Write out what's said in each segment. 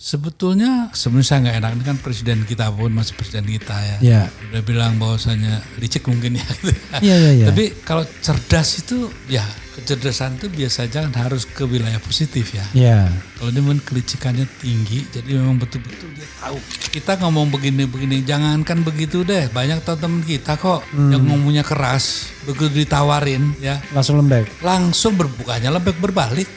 Sebetulnya saya nggak enak, ini kan presiden kita pun masih presiden kita ya. Ya. Udah bilang bahwasanya licik mungkin ya. Gitu. Iya. Tapi kalau cerdas itu ya kecerdasan itu biasanya kan harus ke wilayah positif ya. Iya. Kalau dia memang kelicikannya tinggi, jadi memang betul-betul dia tahu. Kita ngomong begini-begini, jangankan begitu deh. Banyak teman-teman kita kok yang ngomongnya keras, begitu ditawarin ya. Langsung lembek. Langsung berbukanya lembek berbalik.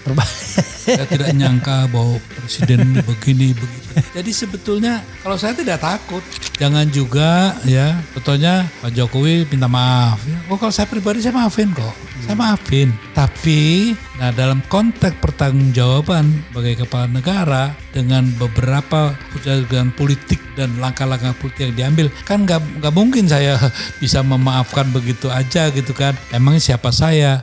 Saya tidak nyangka bahwa presiden begini begitu. Jadi sebetulnya kalau saya tidak takut, jangan juga ya. Contohnya Pak Jokowi minta maaf. Ya. Oh kalau saya pribadi saya maafin kok, saya maafin. Tapi, nah dalam konteks pertanggungjawaban sebagai kepala negara dengan beberapa kebijakan politik dan langkah-langkah politik yang diambil, kan nggak mungkin saya bisa memaafkan begitu aja gitu kan. Emang siapa saya?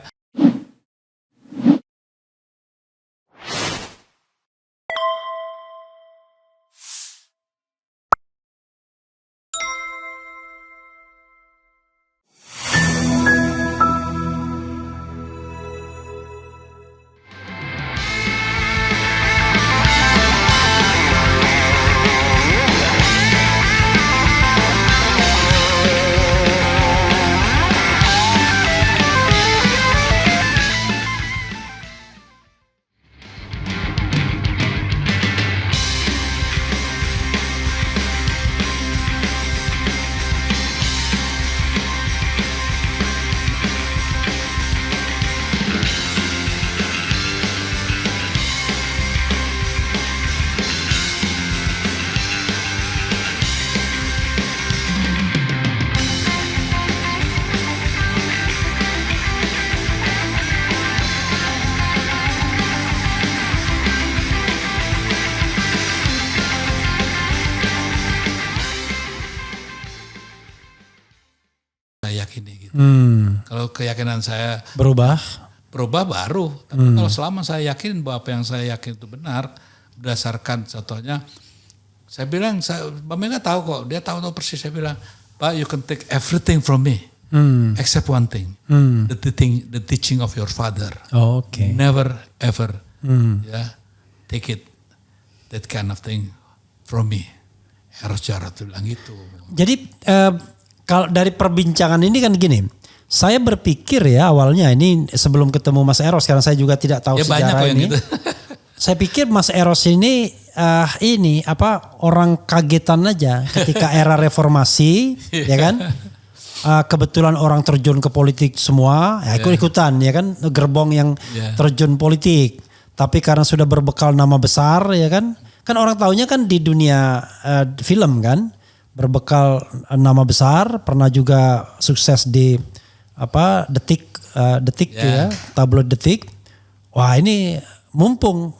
Yakini gitu. Kalau keyakinan saya Berubah baru. Tapi kalau selama saya yakin bahwa apa yang saya yakin itu benar, berdasarkan contohnya, saya bilang, Mbak Mega tahu kok, dia tahu persis. Saya bilang, Pak, you can take everything from me, except one thing, the teaching of your father. Oke. Never ever, ya, take it, that kind of thing from me. Eros Jarot bilang gitu. Jadi kalau dari perbincangan ini kan gini, saya berpikir ya awalnya ini sebelum ketemu Mas Eros, karena saya juga tidak tahu ya, sejarah ini. Gitu. Saya pikir Mas Eros ini orang kagetan aja ketika era reformasi, ya kan? Kebetulan orang terjun ke politik semua, ya ikut-ikutan ya kan, gerbong yang terjun politik. Tapi karena sudah berbekal nama besar ya kan orang taunya kan di dunia film kan, berbekal nama besar, pernah juga sukses di Detik ya, tabloid Detik. Wah ini mumpung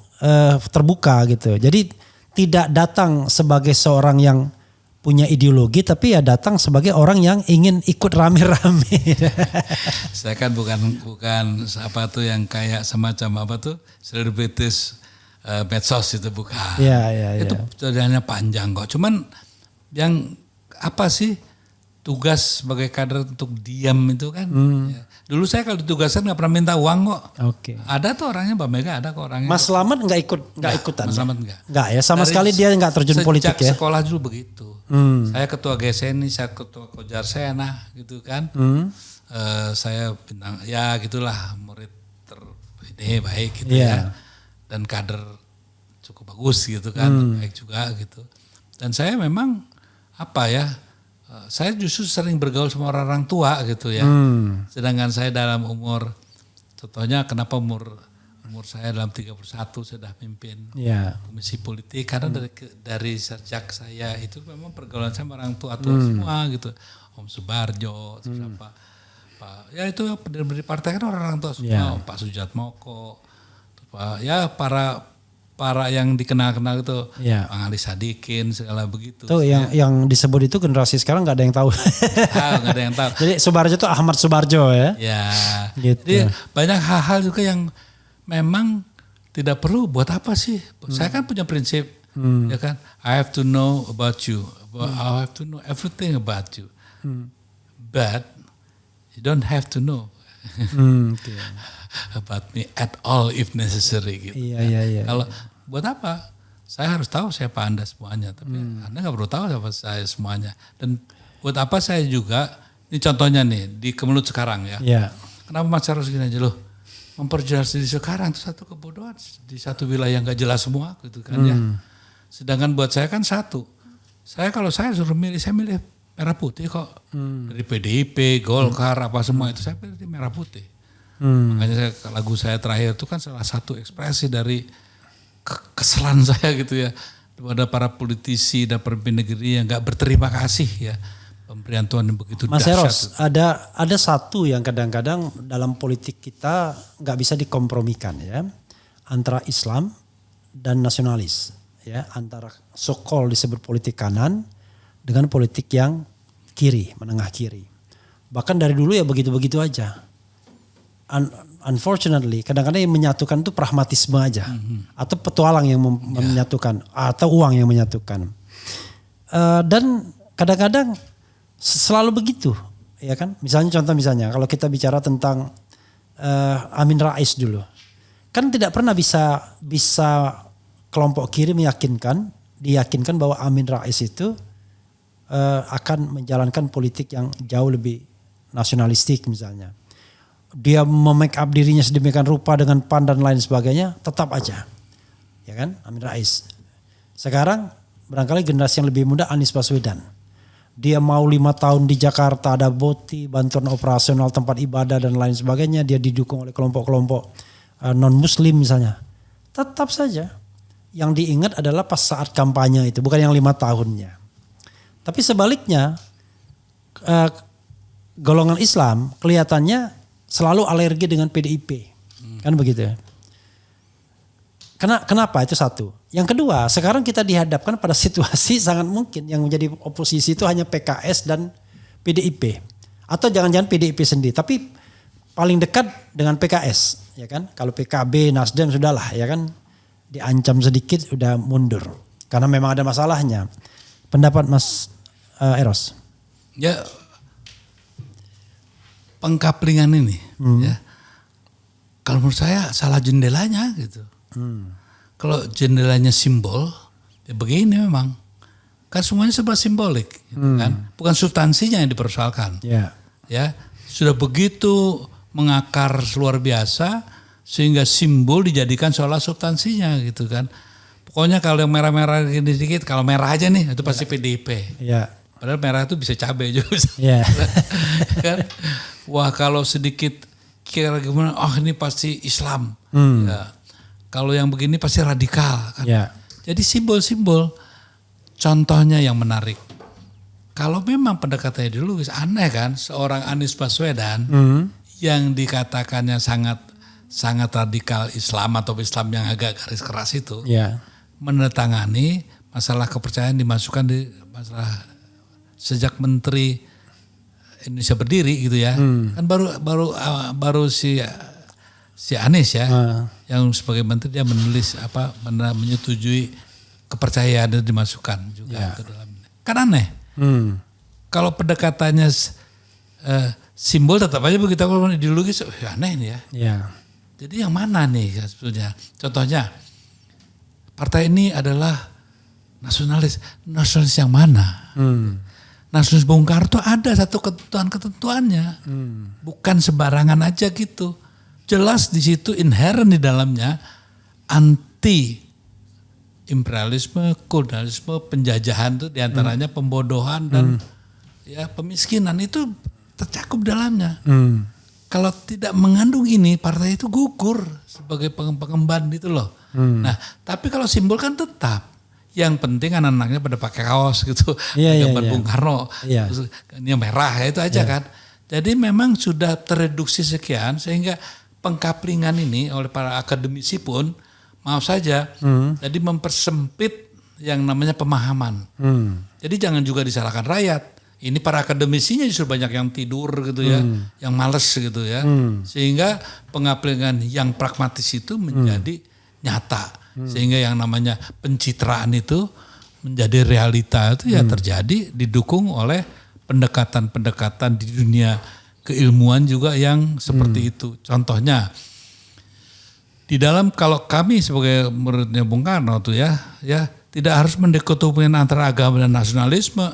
terbuka gitu. Jadi tidak datang sebagai seorang yang punya ideologi, tapi ya datang sebagai orang yang ingin ikut rame-rame. Saya kan bukan apa tuh yang kayak semacam apa tuh selebritis medsos itu bukan. Itu perjalanannya panjang kok. Cuman yang apa sih tugas sebagai kader untuk diam itu kan. Ya. Dulu saya kalau ditugaskan nggak pernah minta uang kok. Oke. Ada tuh orangnya, Mbak Mega ada kok orangnya. Mas Slamet nggak ikutan? Mas Slamet nggak. Nggak ya, sama sekali dia nggak terjun politik ya. Sejak sekolah dulu begitu. Saya ketua GSNI, saya ketua Kojarsena gitu kan. Saya bintang ya gitulah, murid ini baik gitu ya. Dan kader cukup bagus gitu kan, baik juga gitu. Dan saya memang saya justru sering bergaul sama orang tua gitu ya. Sedangkan saya dalam umur, contohnya kenapa umur saya dalam 31 sudah pimpin komisi politik, karena dari sejak saya itu memang pergaulan sama orang tua semua gitu. Om Subarjo, terus Pak, ya itu pendiri partai kan orang tua semua, Pak Sujatmoko, para yang dikenal-kenal itu, Bang Ali Sadikin segala begitu. Tuh yang disebut itu generasi sekarang nggak ada yang tahu. Nggak ada yang tahu. Jadi Subarjo itu Ahmad Subarjo ya. Ya. Gitu. Jadi banyak hal-hal juga yang memang tidak perlu, buat apa sih? Saya kan punya prinsip, ya kan. I have to know about you, I have to know everything about you, but you don't have to know. About me at all if necessary gitu. Iya. Kalau buat apa? saya harus tahu siapa Anda semuanya, tapi Anda nggak perlu tahu siapa saya semuanya. Dan buat apa saya juga, ini contohnya nih di Kemelut sekarang ya. Ya. Kenapa Mas harus gini aja loh? Memperjelas diri sekarang itu satu kebodohan di satu wilayah nggak jelas semua gitu kan ya. Sedangkan buat saya kan satu. Kalau saya suruh milih, saya milih merah putih kok. Dari PDIP, Golkar, apa semua itu saya pilih merah putih. Makanya lagu saya terakhir itu kan salah satu ekspresi dari kekesalan saya gitu ya. Kepada para politisi dan pemimpin negeri yang gak berterima kasih ya. Pemberian Tuhan yang begitu Mas dahsyat. Eros, ada satu yang kadang-kadang dalam politik kita gak bisa dikompromikan ya. Antara Islam dan nasionalis. Ya, antara so-called disebut politik kanan dengan politik yang kiri, menengah kiri. Bahkan dari dulu ya begitu-begitu aja. Unfortunately, kadang-kadang yang menyatukan itu pragmatisme aja. Atau petualang yang menyatukan. Atau uang yang menyatukan. Dan kadang-kadang selalu begitu. Ya kan? Misalnya kalau kita bicara tentang Amin Rais dulu. Kan tidak pernah bisa kelompok kiri diyakinkan bahwa Amin Rais itu akan menjalankan politik yang jauh lebih nasionalistik misalnya. Dia memake up dirinya sedemikian rupa dengan PAN dan lain sebagainya, tetap aja. Ya kan, Amin Rais. Sekarang barangkali generasi yang lebih muda Anies Baswedan. Dia mau 5 tahun di Jakarta, ada BOTI, bantuan operasional tempat ibadah dan lain sebagainya. Dia didukung oleh kelompok-kelompok non-muslim misalnya. Tetap saja. Yang diingat adalah pas saat kampanye itu, bukan yang 5 tahunnya. Tapi sebaliknya, golongan Islam kelihatannya selalu alergi dengan PDIP. Kan begitu ya. Kenapa? Itu satu. Yang kedua, sekarang kita dihadapkan pada situasi sangat mungkin yang menjadi oposisi itu hanya PKS dan PDIP. Atau jangan-jangan PDIP sendiri. Tapi paling dekat dengan PKS. Ya kan? Kalau PKB, Nasdem sudahlah ya kan. Diancam sedikit udah mundur. Karena memang ada masalahnya. Pendapat Mas Eros? Ya pengkaplingan ini ya. Kalau menurut saya salah jendelanya gitu. Kalau jendelanya simbol ya begini memang. Kan semuanya serba simbolik gitu kan. Bukan substansinya yang dipersoalkan. Yeah. Ya, sudah begitu mengakar luar biasa sehingga simbol dijadikan seolah substansinya gitu kan. Pokoknya kalau yang merah-merah gini sedikit, kalau merah aja nih itu pasti PDIP. Yeah. Padahal merah itu bisa cabai juga. Yeah. Kan? Wah kalau sedikit kira gimana, oh ini pasti Islam. Ya. Kalau yang begini pasti radikal. Kan? Yeah. Jadi simbol-simbol, contohnya yang menarik. Kalau memang pendekatannya ideologis, aneh kan seorang Anies Baswedan yang dikatakannya sangat radikal Islam atau Islam yang agak garis keras itu, menandatangani masalah kepercayaan dimasukkan di masalah sejak Menteri Indonesia berdiri gitu ya, kan baru si Anies ya, yang sebagai menteri dia menulis menyetujui kepercayaan itu dimasukkan juga ke dalam. Kan aneh. Kalau pendekatannya simbol tetap aja begitu, kalau ideologis aneh ini ya. Jadi yang mana nih sebetulnya? Contohnya partai ini adalah nasionalis yang mana? Nasionalis Bung Karno ada satu ketentuannya, bukan sembarangan aja gitu. Jelas di situ inherent di dalamnya anti imperialisme, kolonialisme, penjajahan itu diantaranya pembodohan dan ya pemiskinan itu tercakup dalamnya. Kalau tidak mengandung ini, partai itu gugur sebagai pengemban itu loh. Nah, tapi kalau simbol kan tetap. Yang penting anak-anaknya pada pakai kaos gitu, gambar Bung Karno, ini yang merah itu aja kan. Jadi memang sudah tereduksi sekian sehingga pengkaplingan ini oleh para akademisi pun, maaf saja, jadi mempersempit yang namanya pemahaman. Jadi jangan juga disalahkan rakyat. Ini para akademisinya justru banyak yang tidur gitu ya, yang males gitu ya. Sehingga pengaplingan yang pragmatis itu menjadi nyata. Sehingga yang namanya pencitraan itu menjadi realita itu ya terjadi didukung oleh pendekatan-pendekatan di dunia keilmuan juga yang seperti itu. Contohnya Di dalam kalau kami sebagai muridnya Bung Karno tuh ya tidak harus mendikotomikan antara agama dan nasionalisme.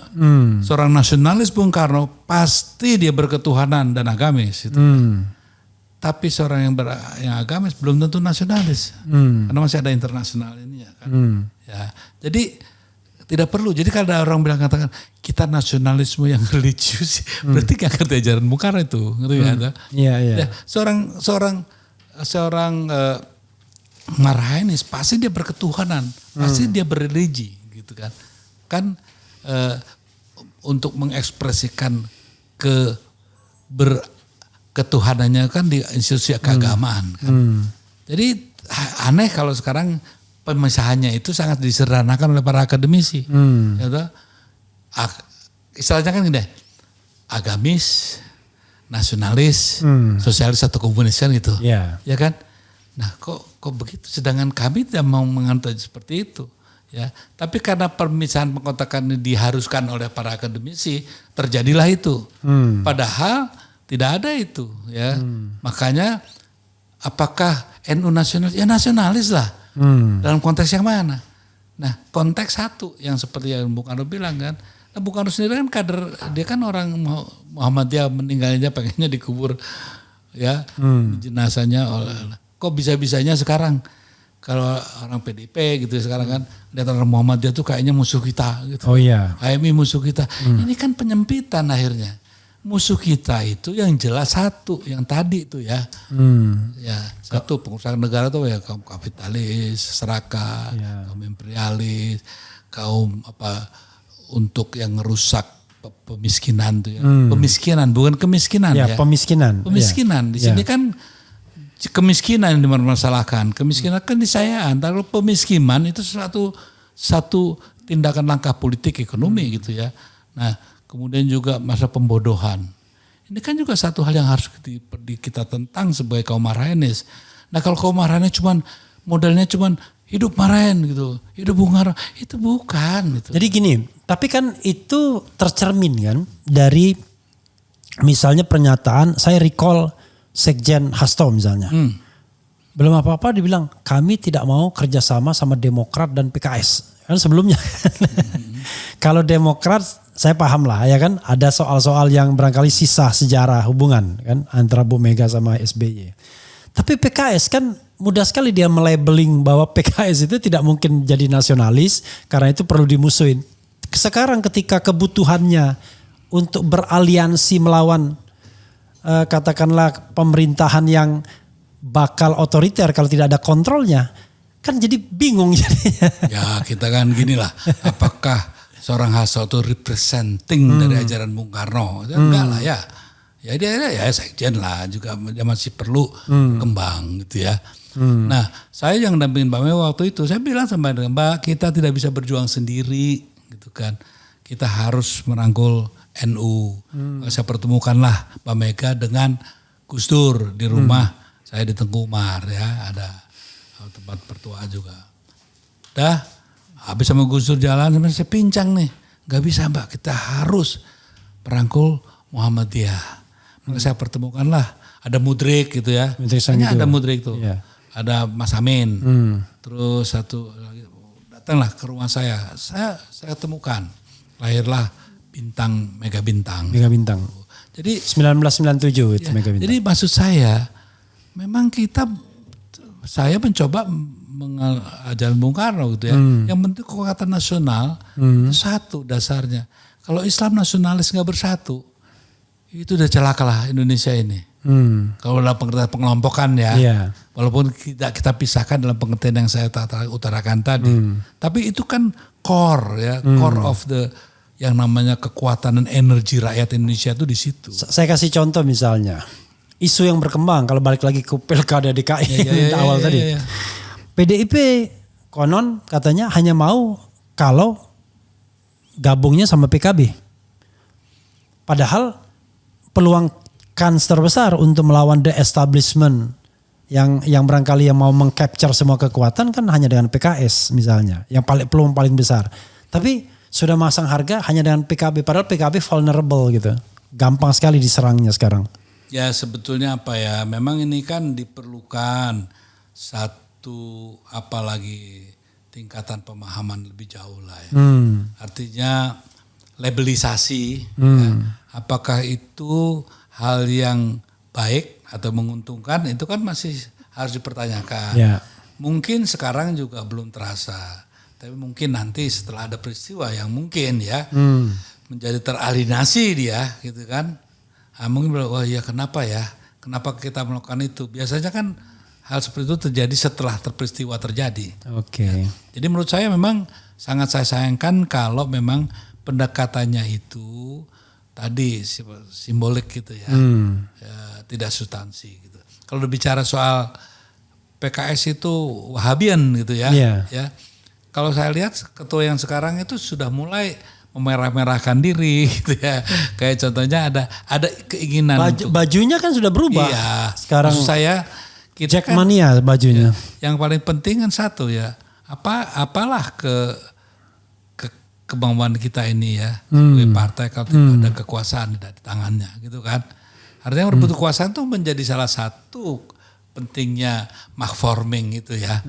Seorang nasionalis Bung Karno pasti dia berketuhanan dan agamis. Gitu. Tapi seorang yang agamis belum tentu nasionalis, karena masih ada internasional ini ya kan. Ya, jadi tidak perlu. Jadi kalau ada orang bilang katakan kita nasionalisme yang religius, berarti nggak ngerti ajaran Bung Karno itu, ngerti nggak? Iya. Ya, seorang Marhaenis pasti dia berketuhanan, pasti dia berreligi, gitu kan? Kan untuk mengekspresikan ketuhanannya kan di institusi keagamaan. Kan? Jadi aneh kalau sekarang pemisahannya itu sangat disederhanakan oleh para akademisi. Gitu. Istilahnya kan gini, agamis, nasionalis, sosialis atau komunis kan gitu. Ya kan? Nah kok begitu? Sedangkan kami tidak mau menganut seperti itu. Ya, tapi karena pemisahan pengkotakan ini diharuskan oleh para akademisi, terjadilah itu. Padahal tidak ada itu. Ya, makanya apakah NU nasionalis? Ya nasionalis lah. Dalam konteks yang mana? Nah, konteks satu yang seperti yang Bung Karno bilang kan. Nah, Bung Karno sendiri kan kader, dia kan orang Muhammadiyah, meninggalnya pengennya dikubur ya jenazahnya kok bisa-bisanya sekarang kalau orang PDIP gitu sekarang kan lihat orang Muhammadiyah tuh kayaknya musuh kita gitu. Oh iya. HMI musuh kita. Ini kan penyempitan akhirnya. Musuh kita itu yang jelas satu, yang tadi itu ya. Ya, satu pengusaha negara tuh ya kaum kapitalis, serakah, kaum imperialis, kaum untuk yang ngerusak pemiskinan tuh ya. Pemiskinan bukan kemiskinan ya. Pemiskinan. Pemiskinan. Di sini kan kemiskinan yang dimasalahkan. Kemiskinan kan disayaan. Kalau pemiskinan itu satu tindakan langkah politik ekonomi gitu ya. Nah, kemudian juga masa pembodohan. Ini kan juga satu hal yang harus kita tentang sebagai kaum Marhaenis. Nah kalau kaum Marhaenis modalnya cuman hidup Marhaen gitu, hidup Bung Karno, itu bukan. Gitu. Jadi gini, tapi kan itu tercermin kan dari misalnya pernyataan, saya recall Sekjen Hasto misalnya. Belum apa-apa dibilang kami tidak mau kerjasama sama Demokrat dan PKS. Kan sebelumnya. Kalau Demokrat saya paham lah ya kan ada soal-soal yang barangkali sisa sejarah hubungan kan antara Bu Mega sama SBY. Tapi PKS kan mudah sekali dia melabeling bahwa PKS itu tidak mungkin jadi nasionalis karena itu perlu dimusuhin. Sekarang ketika kebutuhannya untuk beraliansi melawan katakanlah pemerintahan yang bakal otoriter kalau tidak ada kontrolnya, kan jadi bingung jadinya. Ya kita kan gini lah, apakah seorang Hasto itu representing dari ajaran Bung Karno? Enggak lah ya. Ya dia ya sekjen lah, juga dia masih perlu kembang gitu ya. Nah saya yang dampingin Mbak Mega waktu itu, saya bilang sama Mbak, kita tidak bisa berjuang sendiri gitu kan. Kita harus merangkul NU. Saya pertemukanlah Mbak Mega dengan Gus Dur di rumah saya di Tengku Umar ya, ada tempat pertua juga. Dah habis sama Gus Dur jalan, saya pincang nih. Gak bisa Mbak, kita harus merangkul Muhammadiyah. Maka saya pertemukanlah, ada Mudrik gitu ya. Hanya ada Mudrik tuh. Yeah. Ada Mas Amin. Terus satu lagi datanglah ke rumah saya temukan. Lahirlah Mega Bintang. Mega Bintang. Jadi 1997 itu ya, Mega Bintang. Jadi maksud saya memang saya mencoba ajaran Bung Karno gitu ya. Yang penting kekuatan nasional itu satu dasarnya. Kalau Islam nasionalis nggak bersatu, itu udah celakalah Indonesia ini. Kalau dalam pengertian pengelompokan ya, walaupun kita pisahkan dalam pengertian yang saya utarakan tadi, tapi itu kan core of the yang namanya kekuatan dan energi rakyat Indonesia itu di situ. Saya kasih contoh misalnya, isu yang berkembang kalau balik lagi ke Pilkada DKI awal tadi. PDIP konon katanya hanya mau kalau gabungnya sama PKB. Padahal peluang kans terbesar untuk melawan the establishment yang barangkali yang mau mengcapture semua kekuatan kan hanya dengan PKS misalnya. Yang peluang paling besar. Tapi sudah masang harga hanya dengan PKB. Padahal PKB vulnerable gitu. Gampang sekali diserangnya sekarang. Ya sebetulnya apa ya. Memang ini kan diperlukan satu apalagi tingkatan pemahaman lebih jauh lah ya. Artinya labelisasi, ya, apakah itu hal yang baik atau menguntungkan, itu kan masih harus dipertanyakan. Ya. Mungkin sekarang juga belum terasa, tapi mungkin nanti setelah ada peristiwa yang mungkin ya menjadi teralinasi dia gitu kan. Mungkin bilang, wah ya kenapa kita melakukan itu. Biasanya kan hal seperti itu terjadi setelah peristiwa terjadi. Oke. Ya. Jadi menurut saya memang sangat saya sayangkan kalau memang pendekatannya itu tadi simbolik gitu ya, tidak substansi gitu. Kalau berbicara soal PKS itu Wahabian gitu ya, ya. Kalau saya lihat ketua yang sekarang itu sudah mulai memerah-merahkan diri gitu ya. Kayak contohnya ada keinginan bajunya kan sudah berubah. Iya. Sekarang maksud saya kita Jackmania bajunya. Yang paling penting kan satu ya, apalah kemauan kita ini ya sebagai partai kalau tidak ada kekuasaan di tangannya gitu kan. Artinya merebut kekuasaan itu menjadi salah satu pentingnya mark-forming itu ya.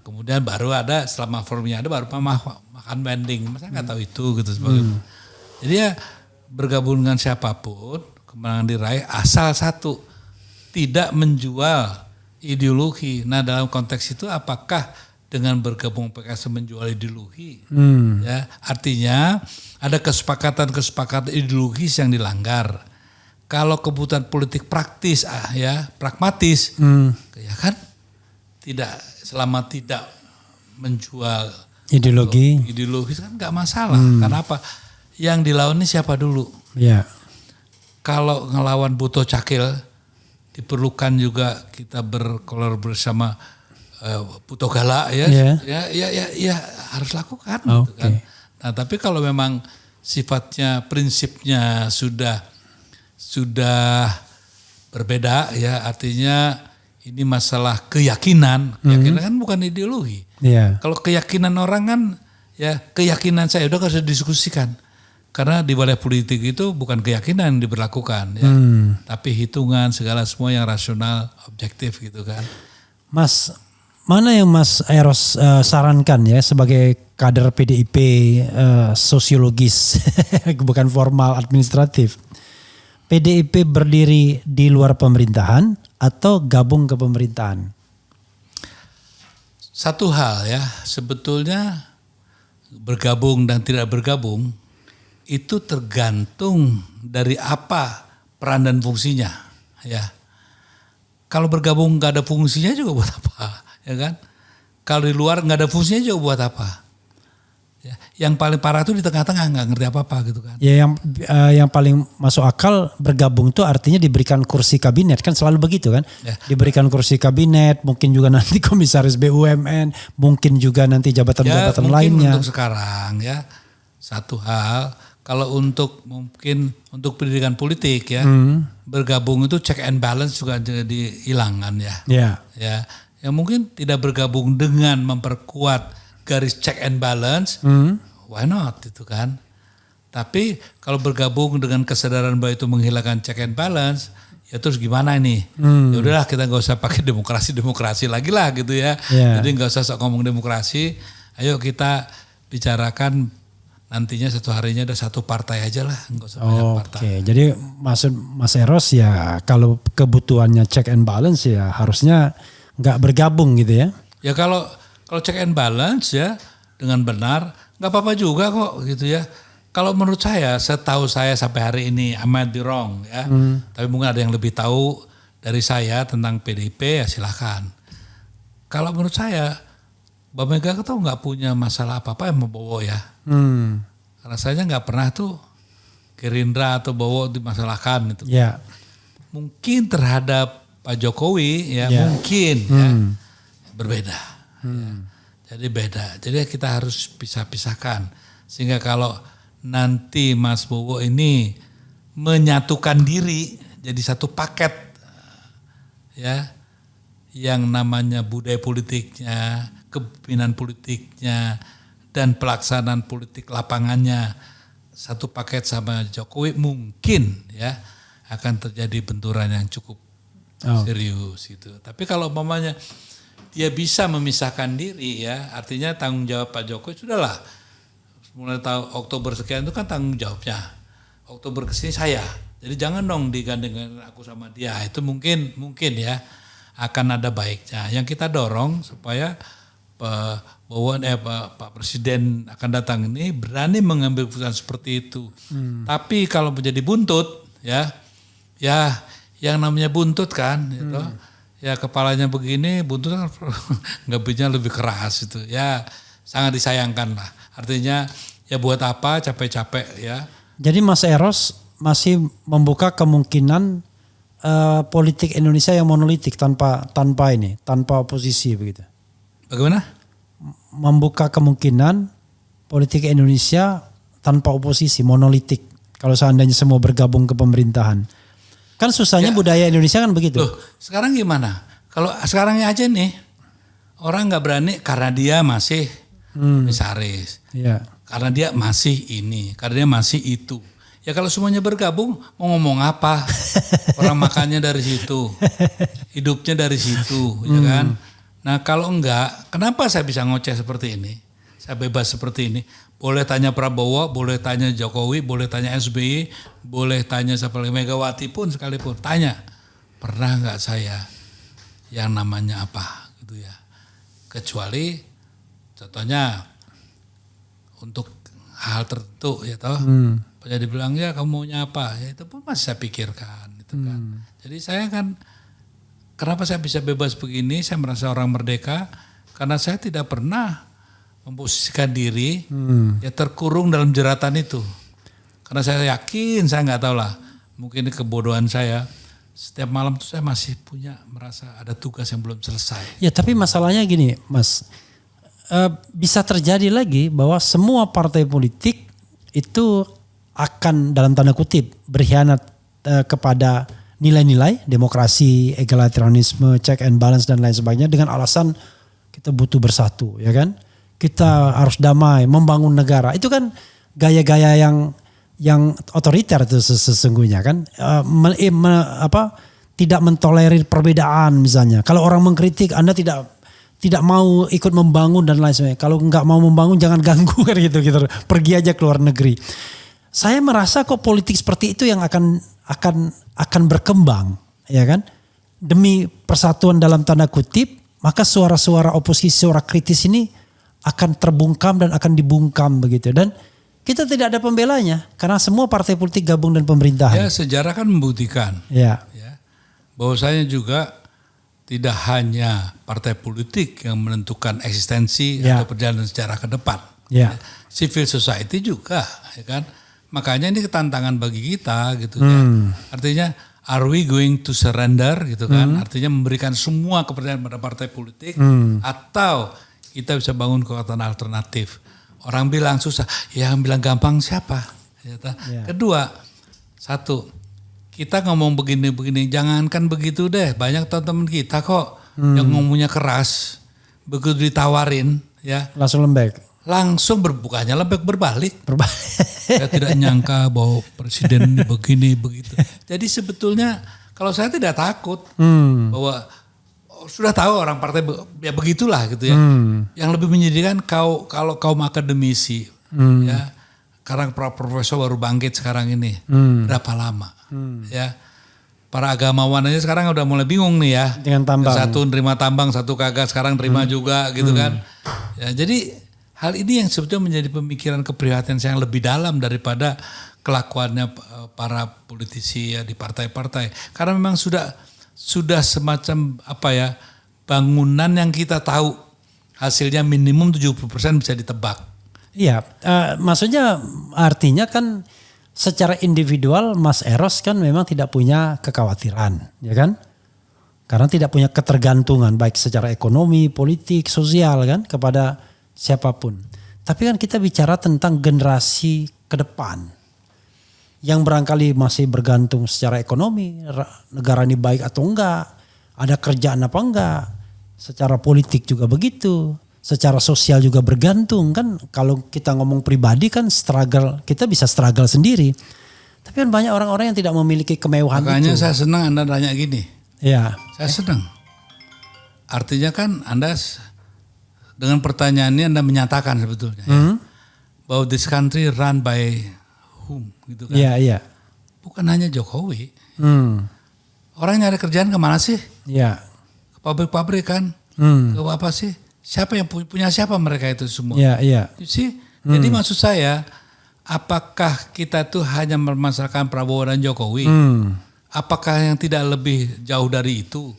Kemudian baru ada setelah mark-formingnya ada baru makan banding. Masa nggak tahu itu gitu sebagai. Jadi ya bergabung dengan siapapun kemenangan diraih asal satu tidak menjual ideologi. Nah dalam konteks itu apakah dengan bergabung PKS menjual ideologi, ya artinya ada kesepakatan ideologis yang dilanggar. Kalau kebutuhan politik praktis, ya pragmatis, ya kan selama tidak menjual ideologis kan nggak masalah. Karena apa? Yang dilawan ini siapa dulu? Ya. Kalau ngelawan Buto Cakil, diperlukan juga kita berkolaborasi bersama Putu Gala ya harus lakukan gitu kan. Nah tapi kalau memang sifatnya prinsipnya sudah berbeda ya artinya ini masalah keyakinan kan bukan ideologi. Kalau keyakinan orang kan ya keyakinan saya udah harus didiskusikan karena di wilayah politik itu bukan keyakinan yang diberlakukan ya tapi hitungan segala semua yang rasional objektif gitu kan. Mas, mana yang Mas Eros sarankan ya sebagai kader PDIP sosiologis, bukan formal administratif. PDIP berdiri di luar pemerintahan atau gabung ke pemerintahan? Satu hal ya, sebetulnya bergabung dan tidak bergabung itu tergantung dari apa peran dan fungsinya ya. Kalau bergabung nggak ada fungsinya juga buat apa? Ya kan, kalau di luar nggak ada fungsinya juga buat apa? Ya, yang paling parah itu di tengah-tengah nggak ngerti apa-apa gitu kan? Ya yang paling masuk akal bergabung itu artinya diberikan kursi kabinet kan selalu begitu kan? Ya. Diberikan kursi kabinet, mungkin juga nanti komisaris BUMN, mungkin juga nanti jabatan-jabatan lainnya. Untuk sekarang ya satu hal, kalau mungkin untuk pendidikan politik ya bergabung itu check and balance juga jadi hilangan ya. Ya. Yang mungkin tidak bergabung dengan memperkuat garis check and balance, why not itu kan. Tapi kalau bergabung dengan kesadaran bahwa itu menghilangkan check and balance, ya terus gimana ini? Ya udahlah kita nggak usah pakai demokrasi lagi lah gitu ya. Jadi nggak usah sok ngomong demokrasi, ayo kita bicarakan nantinya satu harinya ada satu partai aja lah, nggak usah banyak partai. Oke, jadi maksud Mas Eros ya kalau kebutuhannya check and balance ya harusnya nggak bergabung gitu ya? Ya kalau check and balance ya dengan benar nggak apa-apa juga kok gitu ya. Kalau menurut saya, setahu saya sampai hari ini I might be wrong ya. Tapi mungkin ada yang lebih tahu dari saya tentang PDIP ya silahkan. Kalau menurut saya Mbak Mega itu nggak punya masalah apa-apa yang mau Bowo ya. Rasanya nggak pernah tuh Gerindra atau Bowo dimasalahkan itu. Ya. Mungkin terhadap Pak Jokowi ya mungkin ya berbeda. Ya. Jadi beda. Jadi kita harus pisah-pisahkan sehingga kalau nanti Mas Bowo ini menyatukan diri jadi satu paket ya yang namanya budaya politiknya, kepemimpinan politiknya dan pelaksanaan politik lapangannya satu paket sama Jokowi mungkin ya akan terjadi benturan yang cukup serius gitu. Tapi kalau umpamanya dia bisa memisahkan diri ya, artinya tanggung jawab Pak Jokowi sudahlah. Mulai Oktober sekian itu kan tanggung jawabnya. Oktober kesini saya. Jadi jangan dong digandengkan aku sama dia. Itu mungkin ya akan ada baiknya. Yang kita dorong supaya Pak Presiden akan datang ini berani mengambil keputusan seperti itu. Tapi kalau menjadi buntut ya yang namanya buntut kan gitu. Ya kepalanya begini, buntut kan nggak bisa lebih keras itu. Ya sangat disayangkan lah. Artinya ya buat apa capek-capek ya. Jadi Mas Eros masih membuka kemungkinan politik Indonesia yang monolitik tanpa oposisi begitu. Bagaimana? Membuka kemungkinan politik Indonesia tanpa oposisi, monolitik. Kalau seandainya semua bergabung ke pemerintahan. Kan susahnya budaya Indonesia kan begitu. Loh, sekarang gimana? Kalau sekarang aja nih, orang nggak berani karena dia masih komisaris. Iya. Karena dia masih ini, karena dia masih itu. Ya kalau semuanya bergabung, mau ngomong apa? Orang makannya dari situ, hidupnya dari situ, ya kan? Nah kalau enggak, kenapa saya bisa ngoceh seperti ini? Saya bebas seperti ini. Boleh tanya Prabowo, boleh tanya Jokowi, boleh tanya SBY, boleh tanya siapa lagi, Megawati pun sekalipun. Tanya, pernah nggak saya yang namanya apa gitu ya? Kecuali contohnya untuk hal tertentu ya toh. Jadi bilang ya kamu maunya apa? Ya itu pun masih saya pikirkan gitu kan. Jadi saya kan kenapa saya bisa bebas begini? Saya merasa orang merdeka karena saya tidak pernah memposisikan diri ya terkurung dalam jeratan itu. Karena saya yakin, saya nggak tahu lah, mungkin ini kebodohan saya. Setiap malam tuh saya masih merasa ada tugas yang belum selesai. Ya tapi masalahnya gini, Mas, bisa terjadi lagi bahwa semua partai politik itu akan dalam tanda kutip berkhianat kepada nilai-nilai demokrasi, egalitarianisme, check and balance dan lain sebagainya dengan alasan kita butuh bersatu, ya kan? Kita harus damai, membangun negara. Itu kan gaya-gaya yang otoriter itu sesungguhnya kan. Tidak mentolerir perbedaan misalnya. Kalau orang mengkritik, Anda tidak mau ikut membangun dan lain sebagainya. Kalau nggak mau membangun jangan ganggu kan gitu. Pergi aja ke luar negeri. Saya merasa kok politik seperti itu yang akan berkembang, ya kan? Demi persatuan dalam tanda kutip, maka suara-suara oposisi, suara kritis ini akan terbungkam dan akan dibungkam begitu. Dan kita tidak ada pembelanya karena semua partai politik gabung dan pemerintahan. Ya sejarah kan membuktikan. Ya. Bahwasanya juga tidak hanya partai politik yang menentukan eksistensi atau perjalanan sejarah ke depan. Ya. Civil society juga, ya kan. Makanya ini tantangan bagi kita gitu ya. Artinya are we going to surrender gitu kan. Artinya memberikan semua kepercayaan pada partai politik atau kita bisa bangun kekuatan alternatif. Orang bilang susah, yang bilang gampang siapa? Kedua, satu, kita ngomong begini-begini, jangankan begitu deh. Banyak teman-teman kita kok yang ngomongnya keras, begitu ditawarin ya langsung lembek. Langsung bukannya lembek berbalik. Saya tidak nyangka bahwa presiden ini begini begitu. Jadi sebetulnya kalau saya tidak takut bahwa sudah tahu orang partai ya begitulah gitu ya. Yang lebih menyedihkan kalau kaum akademisi ya. Karena profesor baru bangkit sekarang ini. Berapa lama ya. Para agamawan aja sekarang udah mulai bingung nih ya. Dengan tambang. Satu nerima tambang, satu kagak, sekarang terima juga gitu kan. Ya, jadi hal ini yang sebetulnya menjadi pemikiran keprihatinan saya yang lebih dalam daripada kelakuannya para politisi ya di partai-partai. Karena memang sudah semacam bangunan yang kita tahu hasilnya minimum 70% bisa ditebak. Iya, maksudnya artinya kan secara individual Mas Eros kan memang tidak punya kekhawatiran, ya kan? Karena tidak punya ketergantungan baik secara ekonomi, politik, sosial kan kepada siapapun. Tapi kan kita bicara tentang generasi ke depan yang barangkali masih bergantung secara ekonomi, negara ini baik atau enggak, ada kerjaan apa enggak, secara politik juga begitu, secara sosial juga bergantung kan. Kalau kita ngomong pribadi kan struggle, kita bisa struggle sendiri. Tapi kan banyak orang-orang yang tidak memiliki kemewahan. Makanya itu. Saya senang Anda nanya gini. Ya. Saya senang. artinya kan Anda dengan pertanyaan ini Anda menyatakan sebetulnya ya, bahwa this country run by whom gitu kan. Iya, iya. Bukan hanya Jokowi. Orang nyari kerjaan kemana sih? Iya. Ke pabrik-pabrik kan? Ke apa sih? Siapa yang punya siapa mereka itu semua? Iya, iya. You see? Jadi maksud saya, apakah kita tuh hanya mempermasalahkan Prabowo dan Jokowi? Apakah yang tidak lebih jauh dari itu?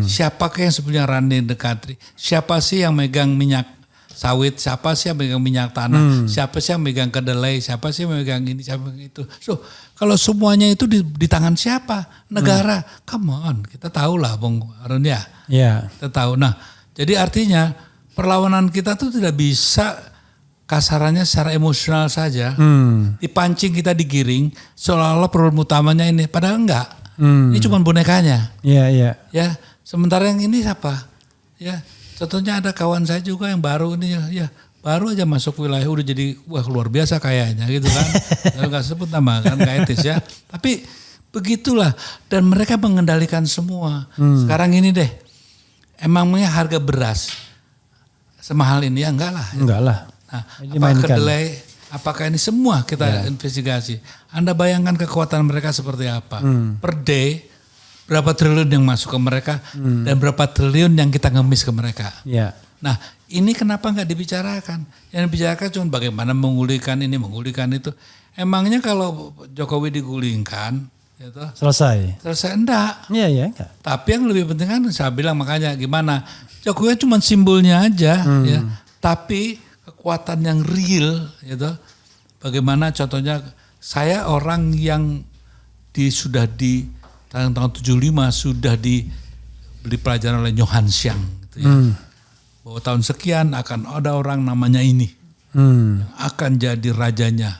Siapakah yang sebenarnya running the country? Siapa sih yang megang minyak sawit? Siapa sih yang megang minyak tanah? Siapa sih yang megang kedelai? Siapa sih yang megang ini? Siapa itu? So, kalau semuanya itu di tangan siapa? Negara. Come on, kita tahu lah Bung Arun ya. Iya. Kita tahu. Nah, jadi artinya perlawanan kita tuh tidak bisa kasarannya secara emosional saja, dipancing kita digiring, seolah-olah problem utamanya ini, padahal enggak. Ini cuma bonekanya. Iya, iya. Ya, sementara yang ini siapa? Ya, contohnya ada kawan saya juga yang baru ini, ya baru aja masuk wilayah udah jadi wah luar biasa kayaknya gitu kan. Saya nggak sebut nama kan, nggak etis ya. Tapi begitulah dan mereka mengendalikan semua. Sekarang ini deh, emangnya harga beras semahal ini ya enggak lah. Enggak lah. Nah, apakah kedelai, apakah ini semua kita investigasi. Anda bayangkan kekuatan mereka seperti apa. Per day, berapa triliun yang masuk ke mereka dan berapa triliun yang kita ngemis ke mereka. Iya. Nah ini kenapa nggak dibicarakan? Yang dibicarakan cuma bagaimana menggulingkan ini, menggulingkan itu. Emangnya kalau Jokowi digulingkan, gitu, Selesai enggak. Iya, iya. Enggak. Tapi yang lebih penting kan saya bilang makanya gimana. Jokowi cuma simbolnya aja ya. Tapi kekuatan yang real gitu. Bagaimana contohnya saya orang yang sudah di tahun 75 sudah diberi pelajaran oleh Johan Siang gitu ya. Bahwa tahun sekian akan ada orang namanya ini yang akan jadi rajanya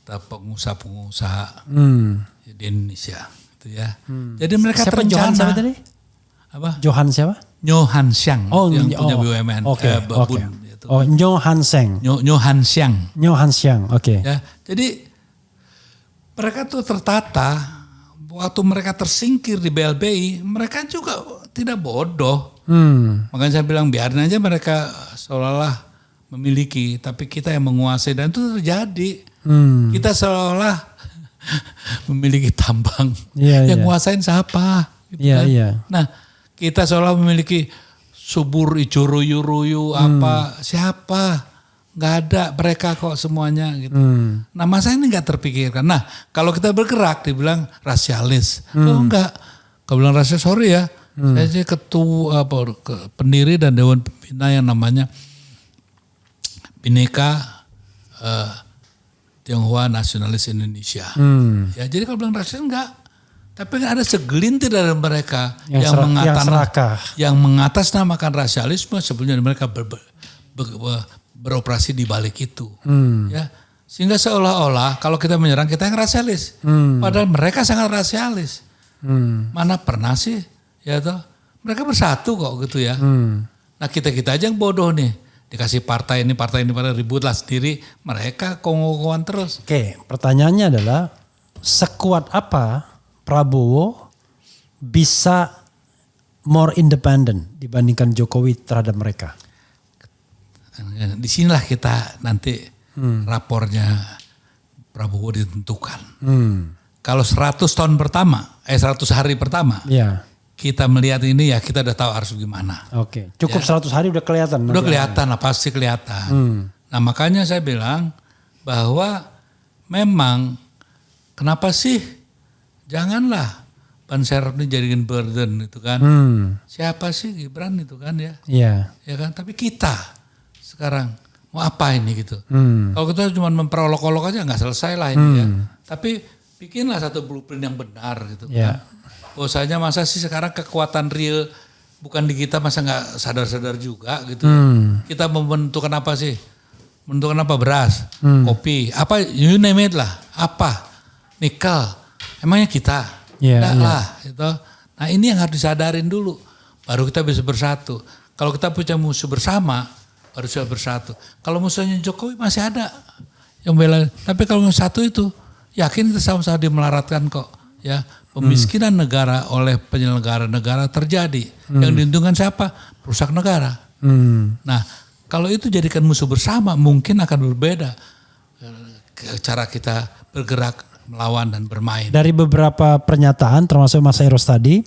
pengusaha-pengusaha di Indonesia gitu ya. Jadi mereka siapa terencana. Johan siapa tadi? Apa? Johan siapa? Johan Siang yang punya BUMN. Oke. Gitu. Oh, Johan Siang. Johan Siang. Johan Siang. Oke. Ya, jadi mereka tuh tertata waktu mereka tersingkir di BLBI, mereka juga tidak bodoh. Makanya saya bilang biarin aja mereka seolah-olah memiliki, tapi kita yang menguasai dan itu terjadi. Kita seolah memiliki tambang, yang nguasain siapa? Gitu kan? Nah, kita seolah memiliki subur ijo-ruyu apa siapa? Nggak ada, mereka kok semuanya gitu. Nah masa ini nggak terpikirkan. Nah kalau kita bergerak dibilang rasialis, oh enggak. Kalau bilang rasialis sorry ya, saya sih ketua pendiri dan dewan pembina yang namanya Bhinneka Tionghoa Nasionalis Indonesia. Ya jadi kalau bilang rasialis enggak. Tapi ada segelintir dari mereka yang mengatasnamakan rasialisme sebenarnya mereka beroperasi di balik itu. Ya. Sehingga seolah-olah kalau kita menyerang kita yang rasialis. Padahal mereka sangat rasialis. Mana pernah sih ya toh? Mereka bersatu kok gitu ya. Nah kita-kita aja yang bodoh nih. Dikasih partai ini ributlah sendiri. Mereka kongkowan terus. Oke, pertanyaannya adalah sekuat apa Prabowo bisa more independent dibandingkan Jokowi terhadap mereka? Di sinilah kita nanti rapornya Prabowo ditentukan. Kalau 100 tahun pertama, 100 hari pertama, kita melihat ini ya kita udah tahu harus gimana. Oke, cukup ya. 100 hari udah kelihatan. Udah kelihatan lah, pasti kelihatan. Nah makanya saya bilang bahwa memang kenapa sih janganlah ban serep ini jadikan burden itu kan. Siapa sih Gibran itu kan ya. Iya. Ya kan, tapi kita sekarang mau apa ini gitu. Kalau kita cuma memperolok-olok aja nggak selesai lah ini ya. Tapi bikinlah satu blueprint yang benar gitu kan. Bahwasanya masa sih sekarang kekuatan real bukan di kita masa nggak sadar-sadar juga gitu. Kita membentukkan apa sih? Menentukan apa? Beras, kopi, apa you name it lah. Apa? Nikel. Emangnya kita? Enggak lah. Gitu. Nah ini yang harus disadarin dulu. Baru kita bisa bersatu. Kalau kita punya musuh bersama, baru bisa bersatu. Kalau musuhnya Jokowi masih ada yang bela. Tapi kalau satu itu, yakin kita sama-sama dimelaratkan kok. Ya, Pemiskinan negara oleh penyelenggara negara terjadi. Yang diuntungkan siapa? Perusak negara. Nah, kalau itu jadikan musuh bersama, mungkin akan berbeda cara kita bergerak, melawan dan bermain. Dari beberapa pernyataan termasuk Mas Eros tadi,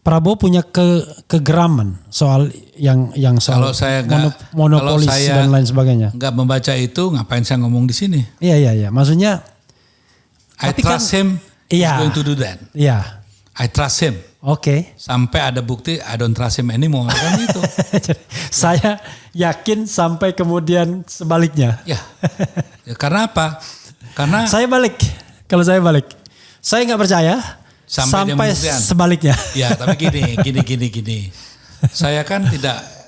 Prabowo punya kegeraman soal yang soal kalau saya monopolis dan lain sebagainya. Nggak membaca itu, ngapain saya ngomong di sini? Iya. Maksudnya, I trust him. Iya. Going to do that. Iya. I trust him. Oke. Sampai ada bukti I don't trust him anymore. Kan itu. Saya yakin sampai kemudian sebaliknya. Ya. Karena apa? Karena saya balik. Kalau saya balik. Saya nggak percaya sampai sebaliknya. Ya, tapi gini. Saya kan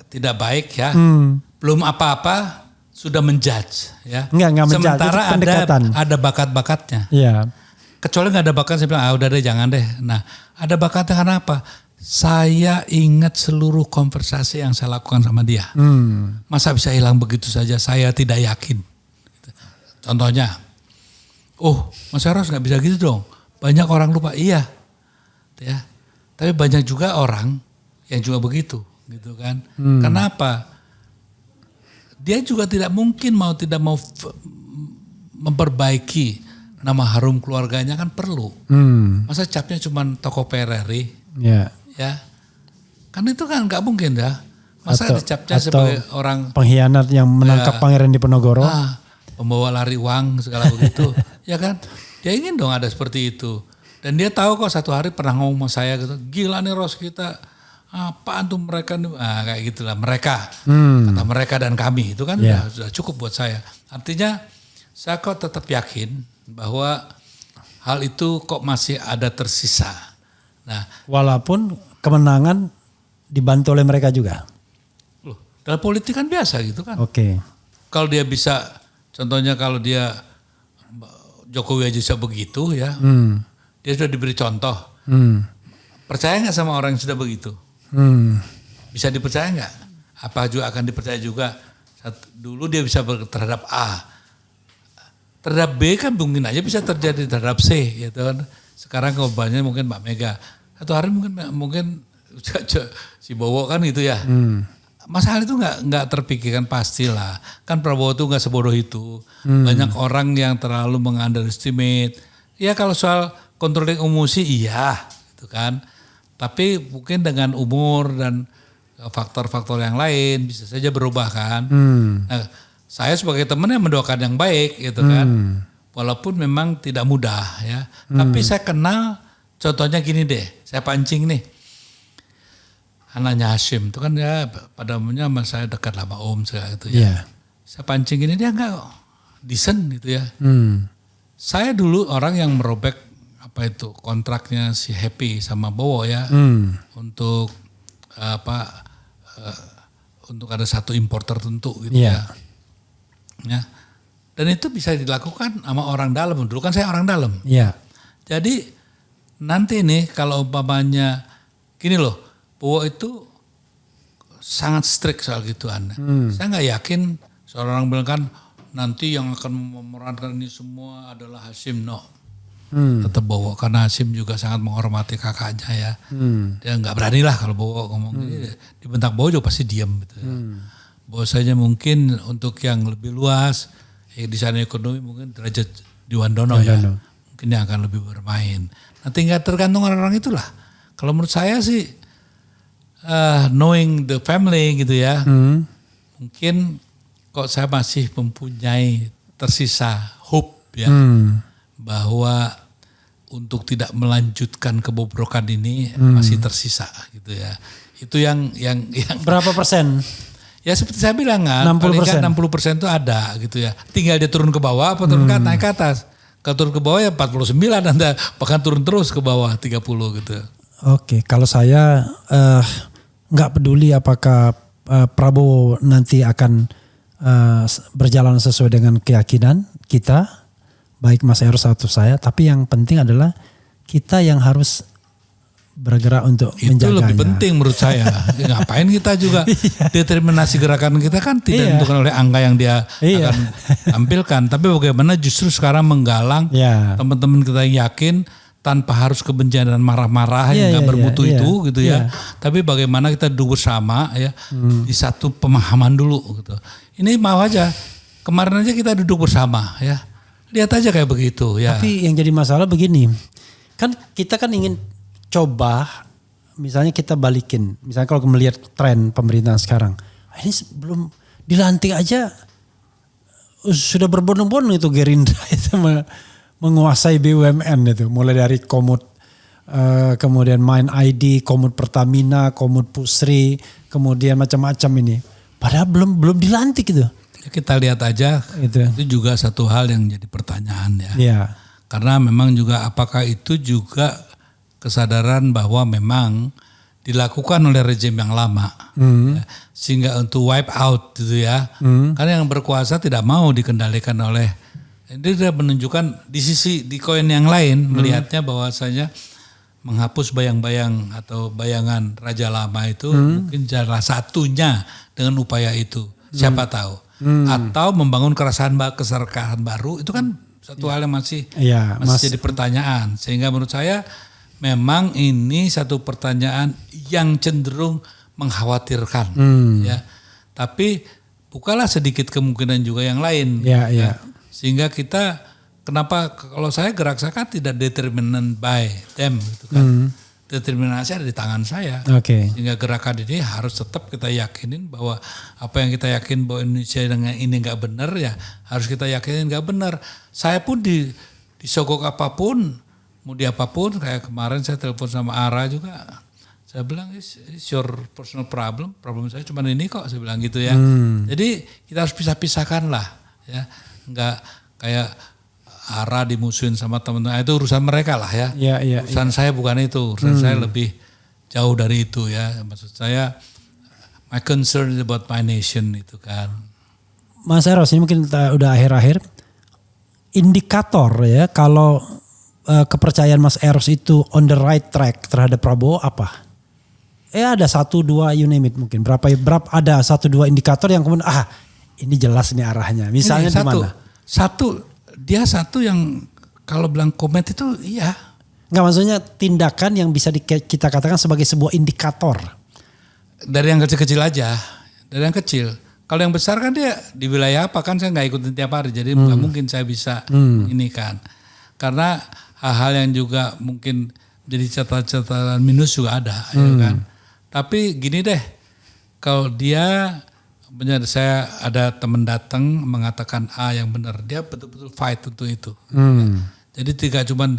tidak baik ya. Belum apa-apa sudah menjudge ya. Enggak menjudge. Sementara ada bakat-bakatnya. Iya. Kecuali nggak ada bakat, saya bilang udah deh jangan deh. Nah, ada bakatnya karena apa? Saya ingat seluruh konversasi yang saya lakukan sama dia. Masa bisa hilang begitu saja? Saya tidak yakin. Contohnya, Mas Eros nggak bisa gitu dong. Banyak orang lupa, iya, ya. Tapi banyak juga orang yang juga begitu, gitu kan? Karena apa? Dia juga tidak mungkin tidak mau memperbaiki nama harum keluarganya, kan perlu. Masa capnya cuma toko PRRI, ya, kan itu kan nggak mungkin ya. Masa dicapnya sebagai orang pengkhianat yang menangkap Pangeran Diponegoro, pembawa lari uang segala begitu, ya kan? Dia ingin dong ada seperti itu. Dan dia tahu kok satu hari pernah ngomong sama saya gitu, gila nih Ros kita, apaan tuh mereka nih, kayak gitulah mereka, kata mereka dan kami itu kan sudah cukup buat saya. Artinya saya kok tetap yakin bahwa hal itu kok masih ada tersisa. Nah, walaupun kemenangan dibantu oleh mereka juga. Loh, dalam politik kan biasa gitu kan. Oke. Kalau dia bisa, contohnya kalau dia Jokowi aja bisa begitu ya, dia sudah diberi contoh. Percaya nggak sama orang yang sudah begitu? Bisa dipercaya nggak? Apa juga akan dipercaya juga? Dulu dia bisa terhadap A. Terhadap B kan mungkin aja bisa terjadi terhadap C, gitu kan. Sekarang korbannya mungkin Mbak Mega. Satu hari mungkin si Bowo kan gitu ya. Masalah itu nggak terpikirkan pastilah. Kan Prabowo itu nggak sebodoh itu. Banyak orang yang terlalu mengunderestimate. Ya kalau soal controlling emosi iya, gitu kan. Tapi mungkin dengan umur dan faktor-faktor yang lain bisa saja berubah kan. Nah, saya sebagai teman yang mendoakan yang baik gitu kan. Walaupun memang tidak mudah ya. Tapi saya kenal, contohnya gini deh, saya pancing nih. Anaknya Hashim itu kan ya pada umumnya sama saya dekat sama Om segala gitu ya. Saya pancing gini, dia enggak decent gitu ya. Saya dulu orang yang merobek kontraknya si Happy sama Bowo ya. Untuk untuk ada satu impor tertentu gitu ya. Dan itu bisa dilakukan sama orang dalam. Dulu kan saya orang dalam. Jadi nanti nih kalau umpamanya gini loh, Bowo itu sangat strict soal gituan. Saya nggak yakin seorang orang bilang kan nanti yang akan memerankan ini semua adalah Hashim. No, tetap Bowo karena Hashim juga sangat menghormati kakaknya ya. Dia nggak berani lah kalau Bowo ngomong gini. Dibentak Bowo juga pasti diam gitu ya. Bahwasanya mungkin untuk yang lebih luas, desain ekonomi mungkin derajat Diwandono ya. Mungkin yang akan lebih bermain. Nah tinggal tergantung orang-orang itulah. Kalau menurut saya sih, knowing the family gitu ya, mungkin kok saya masih mempunyai tersisa hope ya, bahwa untuk tidak melanjutkan kebobrokan ini masih tersisa gitu ya. Itu yang berapa persen? Ya seperti saya bilang kan, 60%. 60% itu ada gitu ya. Tinggal dia turun ke bawah apa turun naik ke atas. Kalau turun ke bawah ya 49, Anda bahkan turun terus ke bawah 30 gitu. Oke, kalau saya nggak peduli apakah Prabowo nanti akan berjalan sesuai dengan keyakinan kita, baik Mas Eros atau saya, tapi yang penting adalah kita yang harus bergerak untuk menjaganya. Itu lebih penting menurut saya. Ngapain kita juga determinasi gerakan kita kan tidak ditentukan oleh angka yang dia akan tampilkan. Tapi bagaimana justru sekarang menggalang teman-teman kita yang yakin tanpa harus kebencian dan marah-marah yang nggak bermutu itu gitu ya. Tapi bagaimana kita duduk bersama ya di satu pemahaman dulu gitu. Ini mau aja kemarin aja kita duduk bersama ya. Lihat aja kayak begitu ya. Tapi yang jadi masalah begini, kan kita kan ingin coba, misalnya kita balikin, misalnya kalau melihat tren pemerintahan sekarang, ini belum dilantik aja sudah berbondong-bondong itu Gerindra itu menguasai BUMN itu, mulai dari Komut, kemudian Mind ID, Komut Pertamina, Komut Pusri, kemudian macam-macam ini. Padahal belum dilantik itu. Ya, kita lihat aja, itu juga satu hal yang jadi pertanyaan ya. Iya. Karena memang juga apakah itu juga kesadaran bahwa memang dilakukan oleh rezim yang lama, ya, sehingga untuk wipe out gitu ya. Karena yang berkuasa tidak mau dikendalikan oleh. Ini sudah menunjukkan di koin yang lain melihatnya bahwasanya menghapus bayang-bayang atau bayangan Raja Lama itu mungkin salah satunya dengan upaya itu. Siapa tahu. Atau membangun keserakahan baru itu kan satu hal yang masih jadi pertanyaan. Sehingga menurut saya memang ini satu pertanyaan yang cenderung mengkhawatirkan. Ya. Tapi bukalah sedikit kemungkinan juga yang lain. Ya. Sehingga kita, kenapa kalau saya gerak saya kan tidak determined by them gitu kan. Determinasi ada di tangan saya. Sehingga gerakan ini harus tetap kita yakinin bahwa apa yang kita yakin bahwa Indonesia dengan ini nggak benar ya harus kita yakinin nggak benar. Saya pun disogok apapun, mau di apapun, kayak kemarin saya telepon sama Ara juga. Saya bilang it's your personal problem saya cuma ini kok, saya bilang gitu ya. Jadi kita harus pisah-pisahkan lah ya. Enggak kayak Ara dimusuhin sama teman-teman, itu urusan mereka lah ya. Urusan saya bukan itu, urusan saya lebih jauh dari itu ya. Maksud saya my concern is about my nation itu kan. Mas Eros, ini mungkin udah akhir-akhir. Indikator ya kalau kepercayaan Mas Eros itu on the right track terhadap Prabowo apa? Ada 1, 2 you name it mungkin. Berapa ada 1, 2 indikator yang kemudian ini jelas nih arahnya. Misalnya di mana? Dia satu yang kalau bilang koment itu iya. Enggak, maksudnya tindakan yang bisa kita katakan sebagai sebuah indikator. Dari yang kecil-kecil aja. Dari yang kecil. Kalau yang besar kan dia di wilayah apa kan saya nggak ikutin tiap hari. Jadi nggak mungkin saya bisa ini kan. Karena hal-hal yang juga mungkin jadi catatan minus juga ada. Ya kan. Tapi gini deh. Kalau dia... Benar, saya ada teman datang mengatakan yang benar, dia betul-betul fight untuk itu. Jadi tidak cuma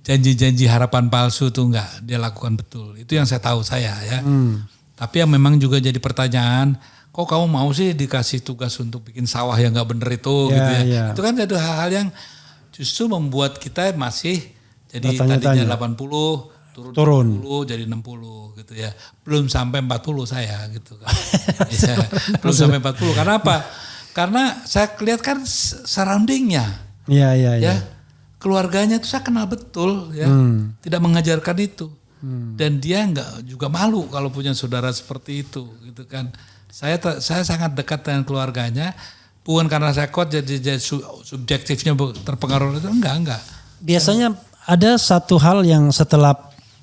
janji-janji harapan palsu itu enggak, dia lakukan betul. Itu yang saya tahu saya ya. Tapi yang memang juga jadi pertanyaan, kok kamu mau sih dikasih tugas untuk bikin sawah yang enggak benar itu gitu ya. Itu kan ada hal-hal yang justru membuat kita masih jadi tadinya 80 turun 60 jadi 60 gitu ya. Belum sampai 40 saya gitu kan. Ya, belum sampai 40. Karena apa? Karena saya lihat kan surroundingnya. Ya. Keluarganya itu saya kenal betul ya. Tidak mengajarkan itu. Dan dia enggak juga malu kalau punya saudara seperti itu gitu kan. Saya sangat dekat dengan keluarganya. Bukan karena saya kuat jadi subjektifnya terpengaruh itu enggak. Biasanya ada satu hal yang setelah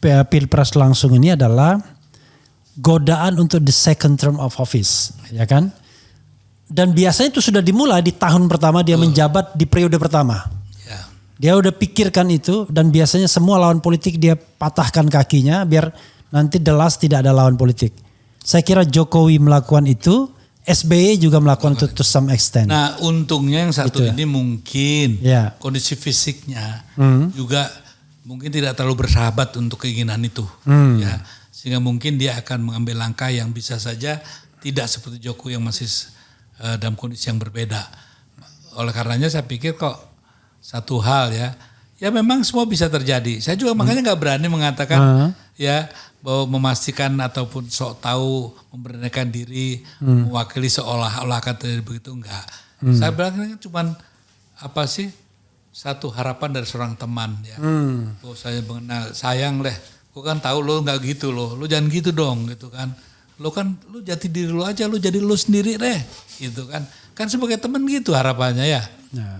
Pilpres langsung ini adalah godaan untuk the second term of office, ya kan? Dan biasanya itu sudah dimulai di tahun pertama dia menjabat di periode pertama. Dia udah pikirkan itu dan biasanya semua lawan politik dia patahkan kakinya biar nanti the last tidak ada lawan politik. Saya kira Jokowi melakukan itu, SBY juga melakukan itu to some extent. Nah untungnya yang satu ini mungkin kondisi fisiknya juga mungkin tidak terlalu bersahabat untuk keinginan itu, ya sehingga mungkin dia akan mengambil langkah yang bisa saja tidak seperti Jokowi yang masih dalam kondisi yang berbeda. Oleh karenanya saya pikir kok satu hal ya memang semua bisa terjadi. Saya juga makanya nggak berani mengatakan ya bahwa memastikan ataupun sok tahu memberanikan diri mewakili seolah-olah akan terjadi begitu enggak. Saya bilang ini cuman apa sih? Satu harapan dari seorang teman ya. Oh saya mengenal, sayang deh. Gue kan tahu lo nggak gitu lo jangan gitu dong gitu kan. Lo jati diri lo aja, lo jadi lo sendiri deh gitu kan. Kan sebagai teman gitu harapannya ya.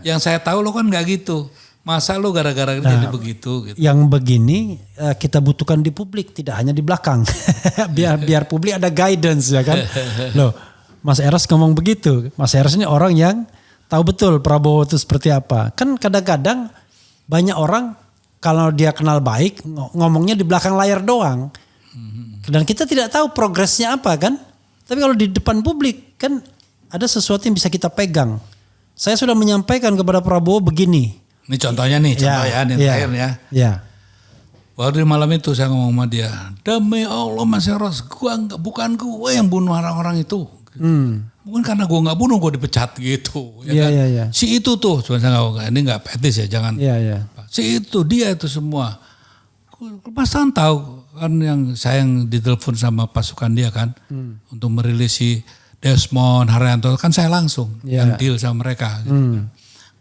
Yang saya tahu lo kan nggak gitu. Masa lu gara-gara jadi begitu gitu. Yang begini kita butuhkan di publik, tidak hanya di belakang. biar publik ada guidance ya kan. Loh, Mas Eros ngomong begitu. Mas Eros ini orang yang tahu betul Prabowo itu seperti apa. Kan kadang-kadang banyak orang kalau dia kenal baik ngomongnya di belakang layar doang. Dan kita tidak tahu progresnya apa kan. Tapi kalau di depan publik kan ada sesuatu yang bisa kita pegang. Saya sudah menyampaikan kepada Prabowo begini. Ini contohnya nih, terakhir ya. Ya. Baru di malam itu saya ngomong sama dia, demi Allah Mas Eros, bukan gue yang bunuh orang-orang itu. Bukan karena gue nggak bunuh, gue dipecat gitu. Ya kan? Iya. Si itu tuh, cuma saya nggak, ini nggak petis ya, jangan. Iya. Si itu, dia itu semua. Mas Tan tahu kan yang ditelepon sama pasukan dia kan, untuk merilis si Desmond Haryanto, kan saya langsung yang deal sama mereka. Gitu kan.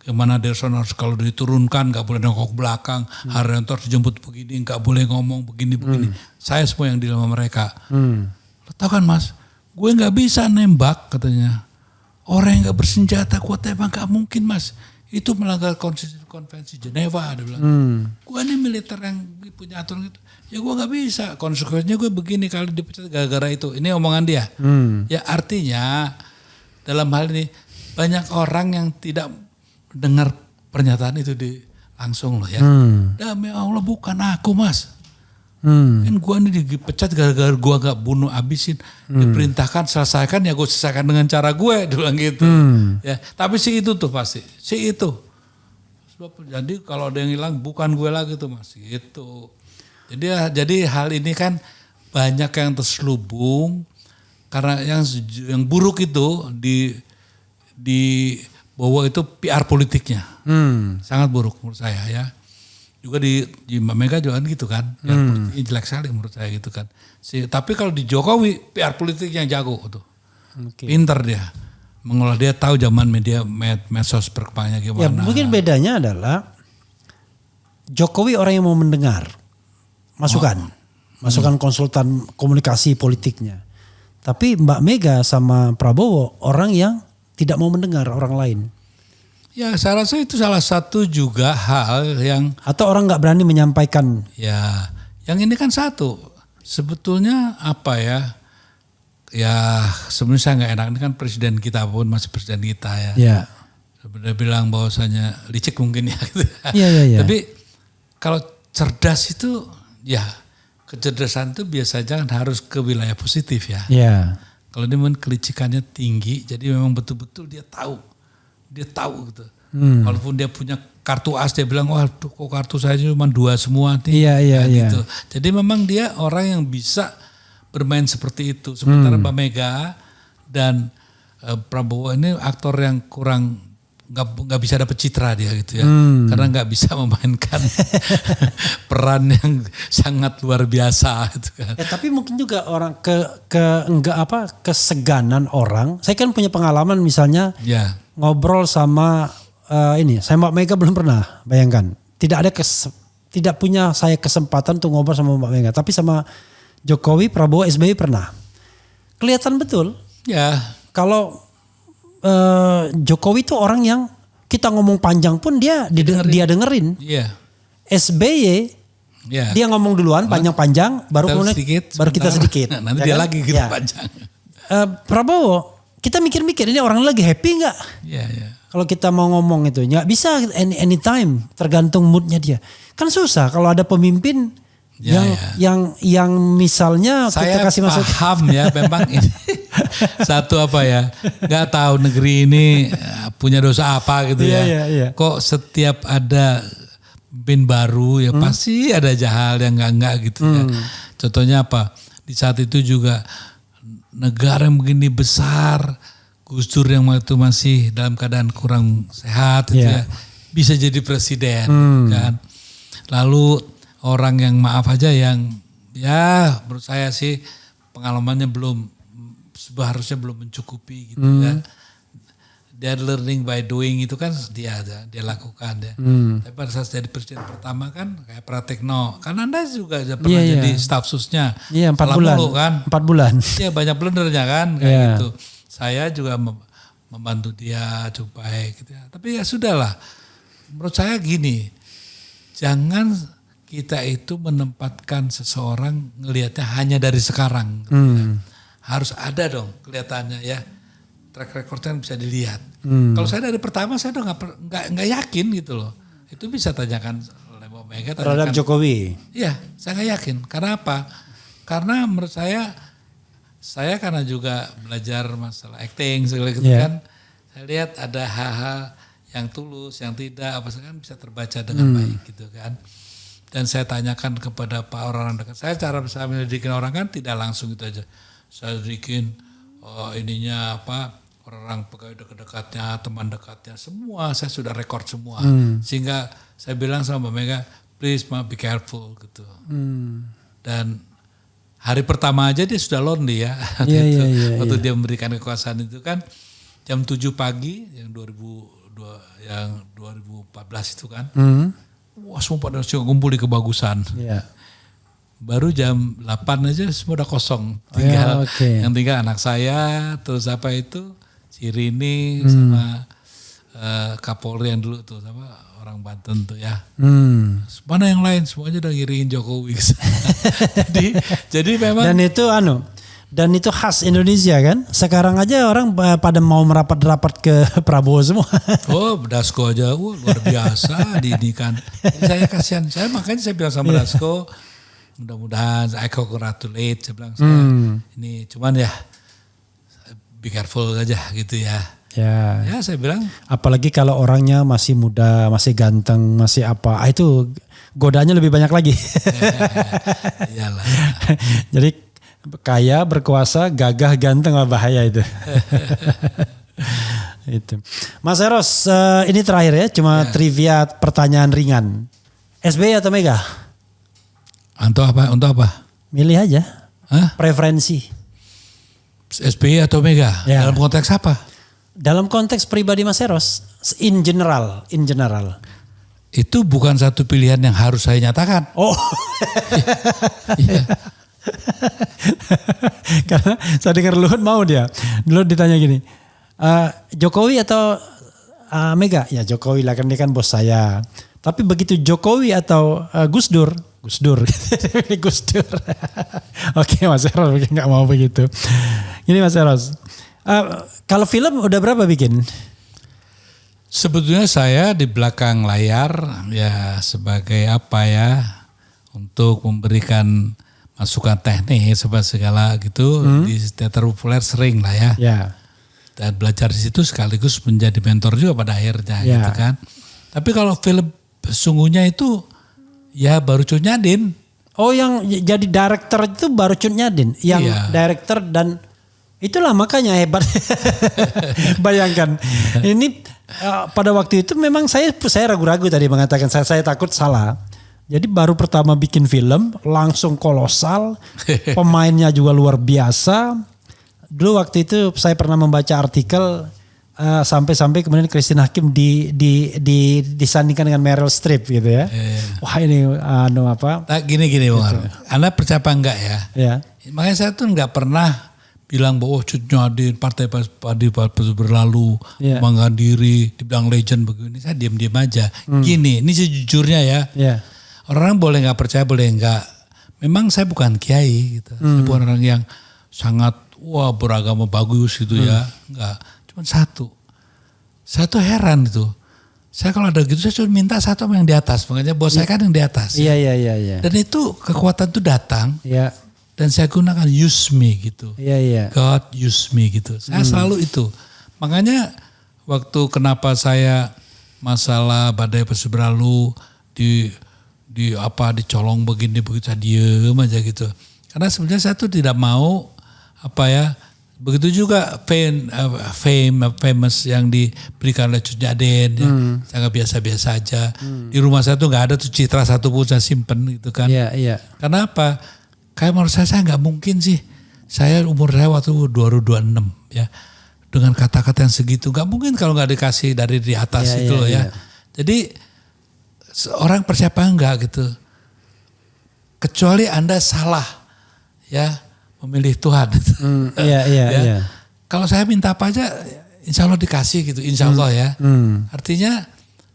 Gimana Desmond harus kalau diturunkan nggak boleh nengok belakang, Haryanto harus dijemput begini, nggak boleh ngomong begini. Saya semua yang deal sama mereka. Lo tau kan Mas, gue nggak bisa nembak katanya. Orang yang nggak bersenjata gue tembak nggak mungkin Mas. Itu melanggar konvensi Geneva. Dia bilang, gue ini militer yang punya aturan gitu. Ya gue nggak bisa. Konsekuensinya gue begini kalau dipecat gara-gara itu. Ini omongan dia. Ya artinya dalam hal ini banyak orang yang tidak dengar pernyataan itu langsung loh ya. Demi Allah bukan aku Mas. Kan gue ini dipecat gara-gara gue gak bunuh abisin. Diperintahkan selesaikan ya gue selesaikan dengan cara gue. Dia bilang gitu. Ya, tapi si itu tuh pasti. Si itu. Jadi kalau ada yang hilang bukan gue lagi tuh Mas. Gitu. Jadi hal ini kan banyak yang terselubung. Karena yang buruk itu di bahwa itu PR politiknya sangat buruk menurut saya ya. Juga di Mbak Mega juga kan gitu kan. PR politiknya jelek sekali menurut saya gitu kan. Tapi kalau di Jokowi PR politiknya jago tuh. Pinter dia. Mengolah, dia tahu zaman medsos perkembangannya gimana. Ya mungkin bedanya adalah Jokowi orang yang mau mendengar masukan. Masukan konsultan komunikasi politiknya. Tapi Mbak Mega sama Prabowo orang yang tidak mau mendengar orang lain. Ya saya rasa itu salah satu juga hal yang. Atau orang gak berani menyampaikan. Ya yang ini kan satu. Sebetulnya apa ya. Ya sebenarnya saya gak enak. Ini kan presiden kita pun masih presiden kita ya. Ya. Sebenarnya bilang bahwasanya licik mungkin ya. Gitu. Iya. Tapi kalau cerdas itu ya. Kecerdasan itu biasanya kan harus ke wilayah positif ya. Iya. Kalau dia memang kelicikannya tinggi, jadi memang betul-betul dia tahu gitu. Walaupun dia punya kartu as, dia bilang, wah kok kartu saya cuma 2 semua nih. Iya. Gitu. Jadi memang dia orang yang bisa bermain seperti itu. Sementara Mbak Mega dan Prabowo ini aktor yang kurang nggak bisa dapet citra dia gitu ya, karena nggak bisa memainkan peran yang sangat luar biasa gitu kan. Ya, tapi mungkin juga orang keseganan orang. Saya kan punya pengalaman misalnya ngobrol sama saya Mbak Mega belum pernah, bayangkan. Tidak punya saya kesempatan untuk ngobrol sama Mbak Mega, tapi sama Jokowi, Prabowo, SBY pernah. Kelihatan betul. Ya. Kalau Jokowi itu orang yang kita ngomong panjang pun dia dengerin. Iya. SBY dia ngomong duluan panjang-panjang baru kita sedikit. Nanti dia lagi kita panjang. Prabowo kita mikir-mikir ini orang lagi happy nggak? Iya. Kalau kita mau ngomong itu nggak bisa anytime, tergantung moodnya dia. Kan susah kalau ada pemimpin yang misalnya saya kita kasih masuk. Paham ya memang ini satu apa ya, nggak tahu negeri ini punya dosa apa gitu ya. Iya. Kok setiap ada pemimpin baru ya pasti ada hal yang enggak gitu ya. Contohnya apa? Di saat itu juga negara yang begini besar, Gus Dur yang waktu itu masih dalam keadaan kurang sehat gitu ya, bisa jadi presiden kan. Lalu orang yang maaf aja yang ya menurut saya sih pengalamannya harusnya belum mencukupi gitu ya. Dia learning by doing itu kan dia lakukan ya. Tapi pada saat jadi presiden pertama kan kayak Pratikno. Kan Anda juga pernah jadi staf susnya. Iya 4 bulan. Kan? 4 bulan. Iya banyak blendernya kan kayak gitu. Saya juga membantu dia cukup baik gitu ya. Tapi ya sudahlah. menurut saya gini, jangan kita itu menempatkan seseorang ngelihatnya hanya dari sekarang. Gitu kan. Harus ada dong kelihatannya ya, track recordnya bisa dilihat. Kalau saya dari pertama saya udah nggak yakin gitu loh. Itu bisa tanyakan oleh Mbak Mega. Terhadap Jokowi? Iya, saya nggak yakin. Karena apa? Karena menurut saya karena juga belajar masalah acting segala gitu kan. Saya lihat ada hal-hal yang tulus, yang tidak, apa kan bisa terbaca dengan baik gitu kan. Dan saya tanyakan kepada orang dekat saya, cara saya menyelidikin orang kan tidak langsung gitu aja. Saya selidikin ininya apa, orang pegawai dekat-dekatnya, teman dekatnya, semua saya sudah rekord semua. Sehingga saya bilang sama Mbak Mega, please Ma, be careful gitu. Dan hari pertama aja dia sudah lonely ya. Waktu dia memberikan kekuasaan itu kan jam 7 pagi yang 2014 itu kan. Wah semua pada ngumpul di Kebagusan. Baru jam 8 aja semua udah kosong. Tinggal yang tinggal anak saya, terus apa itu si Rini sama Kapolri yang dulu tuh sama orang Banten tuh ya. Mana yang lain semuanya udah ngiriin Jokowi. jadi memang. Dan itu khas Indonesia kan. Sekarang aja orang pada mau merapat-rapat ke Prabowo semua. Oh Dasko aja luar biasa didikan. Saya kasihan. Makanya saya bilang sama Dasko. Mudah-mudahan I congratulate. Saya bilang ini cuman ya be careful aja gitu ya. Ya saya bilang. Apalagi kalau orangnya masih muda, masih ganteng, masih apa. Itu godaannya lebih banyak lagi. Iyalah. Jadi kaya, berkuasa, gagah, ganteng, bahaya itu. Itu. Mas Eros, ini terakhir ya, cuma trivia pertanyaan ringan. SBY atau Mega? Untuk apa? Milih aja. Preferensi. SBY atau Mega? Ya. Dalam konteks apa? Dalam konteks pribadi Mas Eros, in general. Itu bukan satu pilihan yang harus saya nyatakan. Oh. Karena saya dengar Luhut mau dia. Luhut ditanya gini, Jokowi atau Mega? Ya Jokowi lah, kan dia kan bos saya. Tapi begitu Jokowi atau Gus Dur. Gus Dur. Oke Mas Eros nggak mau begitu. Ini Mas Eros, kalau film udah berapa bikin? Sebetulnya saya di belakang layar ya sebagai apa ya, untuk memberikan masukan teknis segala gitu di teater populer sering lah ya. Dan belajar di situ sekaligus menjadi mentor juga pada akhirnya gitu kan. Tapi kalau film sesungguhnya itu ya baru Cut Nyadin. Oh yang jadi director itu baru Cut Nyadin. Yang director dan itulah makanya hebat. Bayangkan ini pada waktu itu memang saya ragu-ragu tadi mengatakan saya takut salah. Jadi baru pertama bikin film langsung kolosal, pemainnya juga luar biasa. Dulu waktu itu saya pernah membaca artikel sampai kemudian Christine Hakim disandingkan dengan Meryl Streep gitu ya. Wah ini apa? Nah, gini Bang. Gitu. Anda percaya apa enggak ya? Makanya saya tuh enggak pernah bilang bahwa Cut Nyadin partai berlalu mengangkat diri dibilang legend begini. Saya diam-diam aja. Gini, ini sejujurnya ya. Orang boleh nggak percaya, boleh nggak. Memang saya bukan kiai gitu. Saya bukan orang yang sangat beragama bagus gitu ya. Enggak. Cuma satu heran gitu. Saya kalau ada gitu saya cuma minta satu sama yang di atas. Makanya bos saya kan yang di atas. Iya. Dan itu kekuatan itu datang. Dan saya gunakan use me gitu. God use me gitu. Saya selalu itu. Makanya waktu kenapa saya masalah badai pasti berlalu dicolong begini begitu saya diem aja gitu. Karena sebenarnya saya tuh tidak mau begitu juga famous yang diberikan oleh Cut Nyadin sangat biasa-biasa aja. Di rumah saya tuh nggak ada tuh citra satu pun saya simpen gitu kan. Karena apa? Kayak menurut saya nggak mungkin sih. Saya umur saya waktu 2026 ya. Dengan kata-kata yang segitu nggak mungkin kalau nggak dikasih dari di atas itu loh ya. Jadi orang percaya apa enggak gitu. Kecuali Anda salah ya memilih Tuhan. Iya. Kalau saya minta apa aja insya Allah dikasih gitu, insya Allah ya. Artinya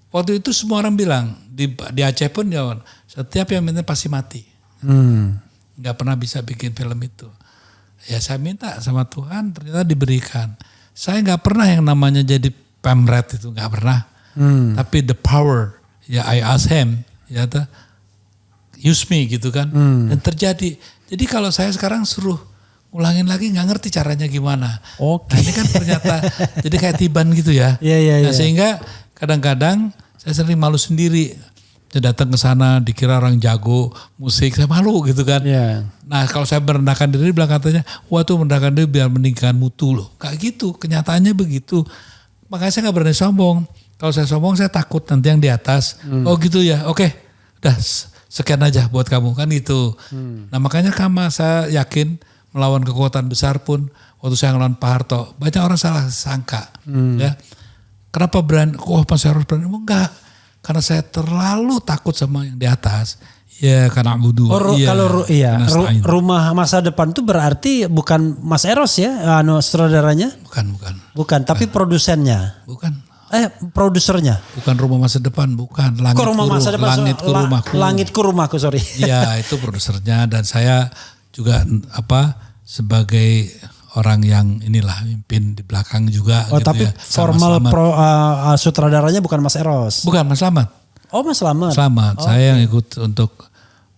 Waktu itu semua orang bilang di Aceh pun ya setiap yang minta pasti mati. Nggak pernah bisa bikin film itu. Ya saya minta sama Tuhan ternyata diberikan. Saya nggak pernah yang namanya jadi pamret itu, nggak pernah. Tapi the power, ya I ask him, ya use me gitu kan. Dan terjadi. Jadi kalau saya sekarang suruh ulangin lagi nggak ngerti caranya gimana. Oke. Nah, ini kan ternyata jadi kayak tiban gitu ya. Iya. Sehingga kadang-kadang saya sering malu sendiri. Saya datang ke sana dikira orang jago musik, saya malu gitu kan. Iya. Nah kalau saya merendahkan diri bilang katanya, wah tuh merendahkan diri biar meninggikan mutu loh. Kayak gitu, kenyataannya begitu. Makanya saya gak berani sombong. Kalau saya sombong saya takut nanti yang di atas. Oh gitu ya, oke. Udah sekian aja buat kamu kan itu. Nah makanya saya yakin melawan kekuatan besar pun waktu saya ngelawan Pak Harto banyak orang salah sangka. Ya. Kenapa berani? Mas Eros berani? Enggak. Karena saya terlalu takut sama yang di atas. Ya karena budu. Rumah masa depan itu berarti bukan Mas Eros ya, saudaranya? Bukan, tapi produsennya. Bukan. Produsernya. Bukan rumah masa depan, bukan. Langitku rumahku, sorry. Iya, itu produsernya dan saya juga sebagai orang yang mimpin di belakang juga. Oh gitu tapi ya. Formal sutradaranya bukan Mas Eros? Bukan, Mas Slamet. Oh Mas Slamet. Saya yang ikut untuk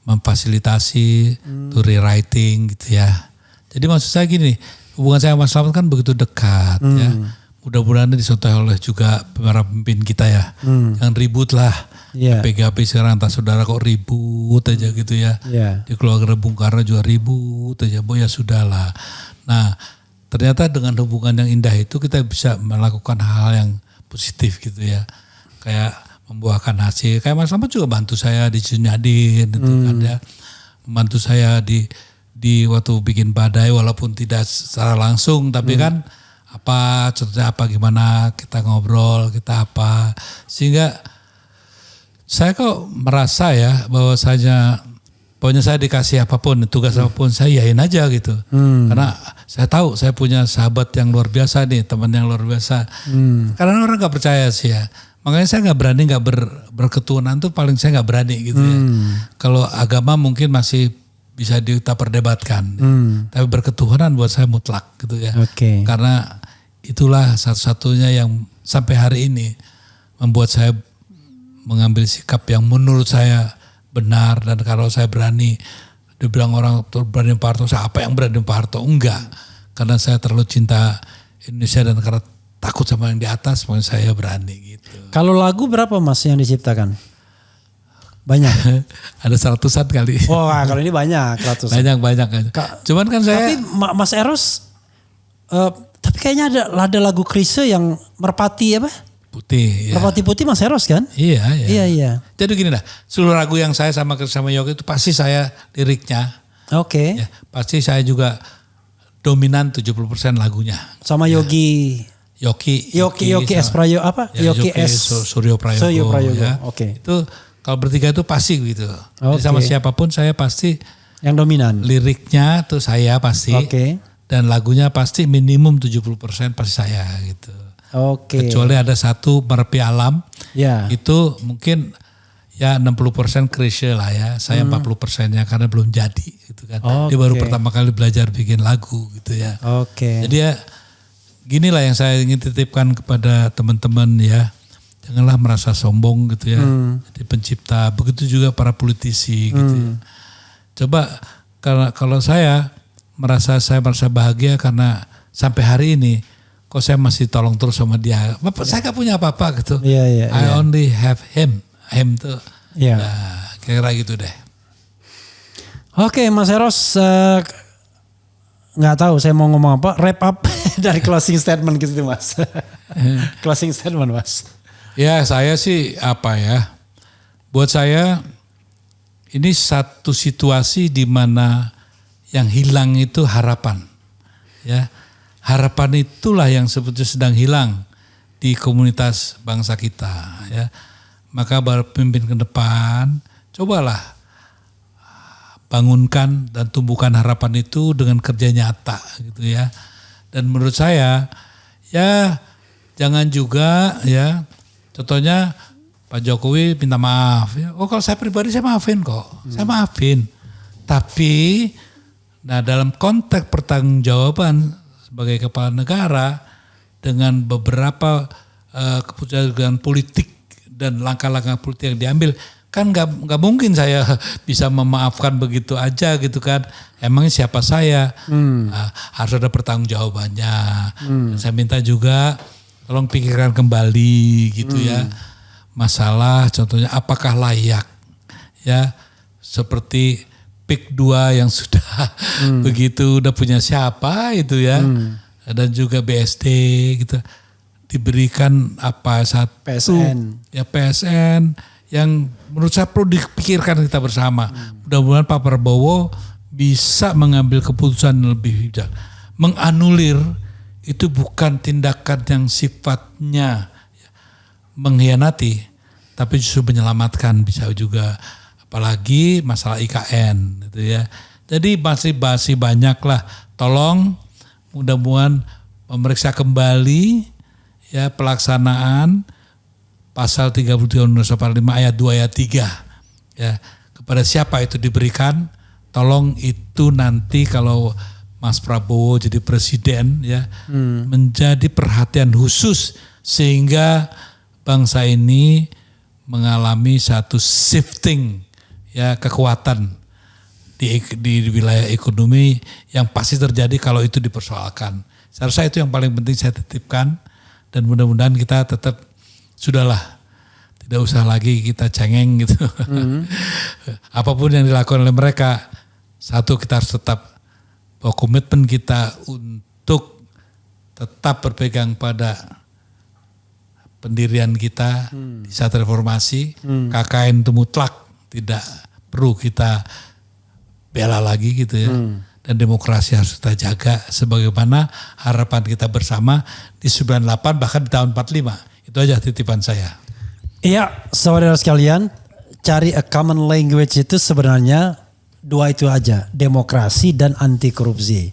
memfasilitasi to rewriting gitu ya. Jadi maksud saya gini, hubungan saya sama Mas Slamet kan begitu dekat ya. Mudah-mudahan disertai oleh juga para pemimpin kita ya. Jangan ribut lah. PGP sekarang antar saudara kok ribut aja gitu ya. Di keluarga Bung Karno juga ribut aja. Ya sudahlah. Nah ternyata dengan hubungan yang indah itu kita bisa melakukan hal-hal yang positif gitu ya. Kayak membuahkan hasil. Kayak Mas Slamet juga bantu saya di Junyadin gitu kan ya. Membantu saya di waktu bikin badai walaupun tidak secara langsung. Tapi kan contohnya gimana kita ngobrol, kita apa. Sehingga saya kok merasa ya bahwasanya pokoknya saya dikasih apapun, tugas apapun saya yain aja gitu. Karena saya tahu saya punya sahabat yang luar biasa nih, teman yang luar biasa. Karena orang gak percaya sih ya. Makanya saya gak berani berketuhanan tuh paling saya gak berani gitu ya. Kalau agama mungkin masih bisa kita perdebatkan. Tapi berketuhanan buat saya mutlak gitu ya. Karena itulah satu-satunya yang sampai hari ini membuat saya mengambil sikap yang menurut saya benar. Dan kalau saya berani, dibilang orang berani Pak Harto, saya apa yang berani Pak Harto? Enggak. Karena saya terlalu cinta Indonesia dan karena takut sama yang di atas, makanya saya berani gitu. Kalau lagu berapa Mas yang diciptakan? Banyak? Ada 100-an kali. Wah kalau ini banyak, ratusan. Banyak. Cuman kan saya. Tapi Mas Eros, tapi kayaknya ada lagu Chrisye yang Merpati apa? Putih. Merpati Putih Mas Eros kan? Iya. Jadi gini dah, seluruh lagu yang saya sama Yogi itu pasti saya liriknya. Oke. Ya, pasti saya juga dominan 70% lagunya. Sama Yogi S. Prayogo apa? Ya, Yogi S. Suryo Prayogo. Ya. Oke. Itu kalau bertiga itu pasti gitu. Jadi sama siapapun saya pasti yang dominan. Liriknya tuh saya pasti. Dan lagunya pasti minimum 70% pasti saya gitu. Kecuali ada satu Merepi Alam. Itu mungkin ya 60% Chrisye lah ya. Saya 40%-nya karena belum jadi gitu kan. Dia baru pertama kali belajar bikin lagu gitu ya. Jadi ya ginilah yang saya ingin titipkan kepada teman-teman ya. Janganlah merasa sombong gitu ya. Jadi pencipta, begitu juga para politisi gitu ya. Coba kalau saya merasa bahagia karena sampai hari ini kok saya masih tolong terus sama dia. Saya gak punya apa-apa gitu. I only have him. Him tuh. Nah, kira-kira gitu deh. Oke, Mas Eros, nggak tahu saya mau ngomong apa. Wrap up dari closing statement gitu Mas. Closing statement Mas. Ya saya sih buat saya ini satu situasi di mana yang hilang itu harapan. Ya, harapan itulah yang sebetulnya sedang hilang di komunitas bangsa kita. Ya, maka pemimpin ke depan, cobalah bangunkan dan tumbuhkan harapan itu dengan kerja nyata gitu ya. Dan menurut saya ya jangan juga ya contohnya Pak Jokowi minta maaf. Ya, oh kalau saya pribadi saya maafin kok. Saya maafin. Tapi dalam konteks pertanggungjawaban sebagai kepala negara dengan beberapa keputusan politik dan langkah-langkah politik yang diambil, kan nggak mungkin saya bisa memaafkan begitu aja gitu kan. Emangnya siapa saya? Harus ada pertanggungjawabannya. Saya minta juga tolong pikirkan kembali gitu ya. Masalah contohnya apakah layak ya seperti PIK 2 yang sudah begitu udah punya siapa itu ya. Dan juga BSD gitu. Diberikan apa saat PSN. Ya PSN yang menurut saya perlu dipikirkan kita bersama. Mudah-mudahan Pak Prabowo bisa mengambil keputusan yang lebih bijak. Menganulir itu bukan tindakan yang sifatnya mengkhianati, tapi justru menyelamatkan bisa juga. Apalagi masalah IKN gitu ya. Jadi masih banyak lah. Tolong mudah-mudahan memeriksa kembali ya pelaksanaan pasal 33 Undang-Undang 45 ayat 2 ayat 3 ya, kepada siapa itu diberikan. Tolong itu nanti kalau Mas Prabowo jadi presiden ya menjadi perhatian khusus sehingga bangsa ini mengalami satu shifting ya kekuatan di wilayah ekonomi yang pasti terjadi kalau itu dipersoalkan. Saya rasa itu yang paling penting saya titipkan dan mudah-mudahan kita tetap sudahlah, tidak usah lagi kita cengeng gitu. Apapun yang dilakukan oleh mereka, satu kita harus tetap bahwa komitmen kita untuk tetap berpegang pada pendirian kita di saat reformasi. KKN itu mutlak, tidak perlu kita bela lagi gitu ya. Dan demokrasi harus kita jaga sebagaimana harapan kita bersama di 98 bahkan di tahun 45. Itu aja titipan saya. Iya, saudara sekalian, cari a common language itu sebenarnya dua itu aja, demokrasi dan anti korupsi.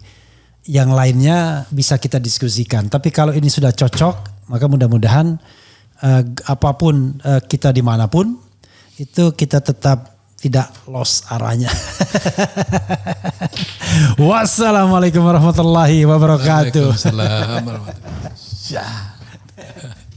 Yang lainnya bisa kita diskusikan. Tapi kalau ini sudah cocok, maka mudah-mudahan apapun kita dimanapun, itu kita tetap tidak lost arahnya. Wassalamualaikum warahmatullahi wabarakatuh. Waalaikumsalam warahmatullahi wabarakatuh.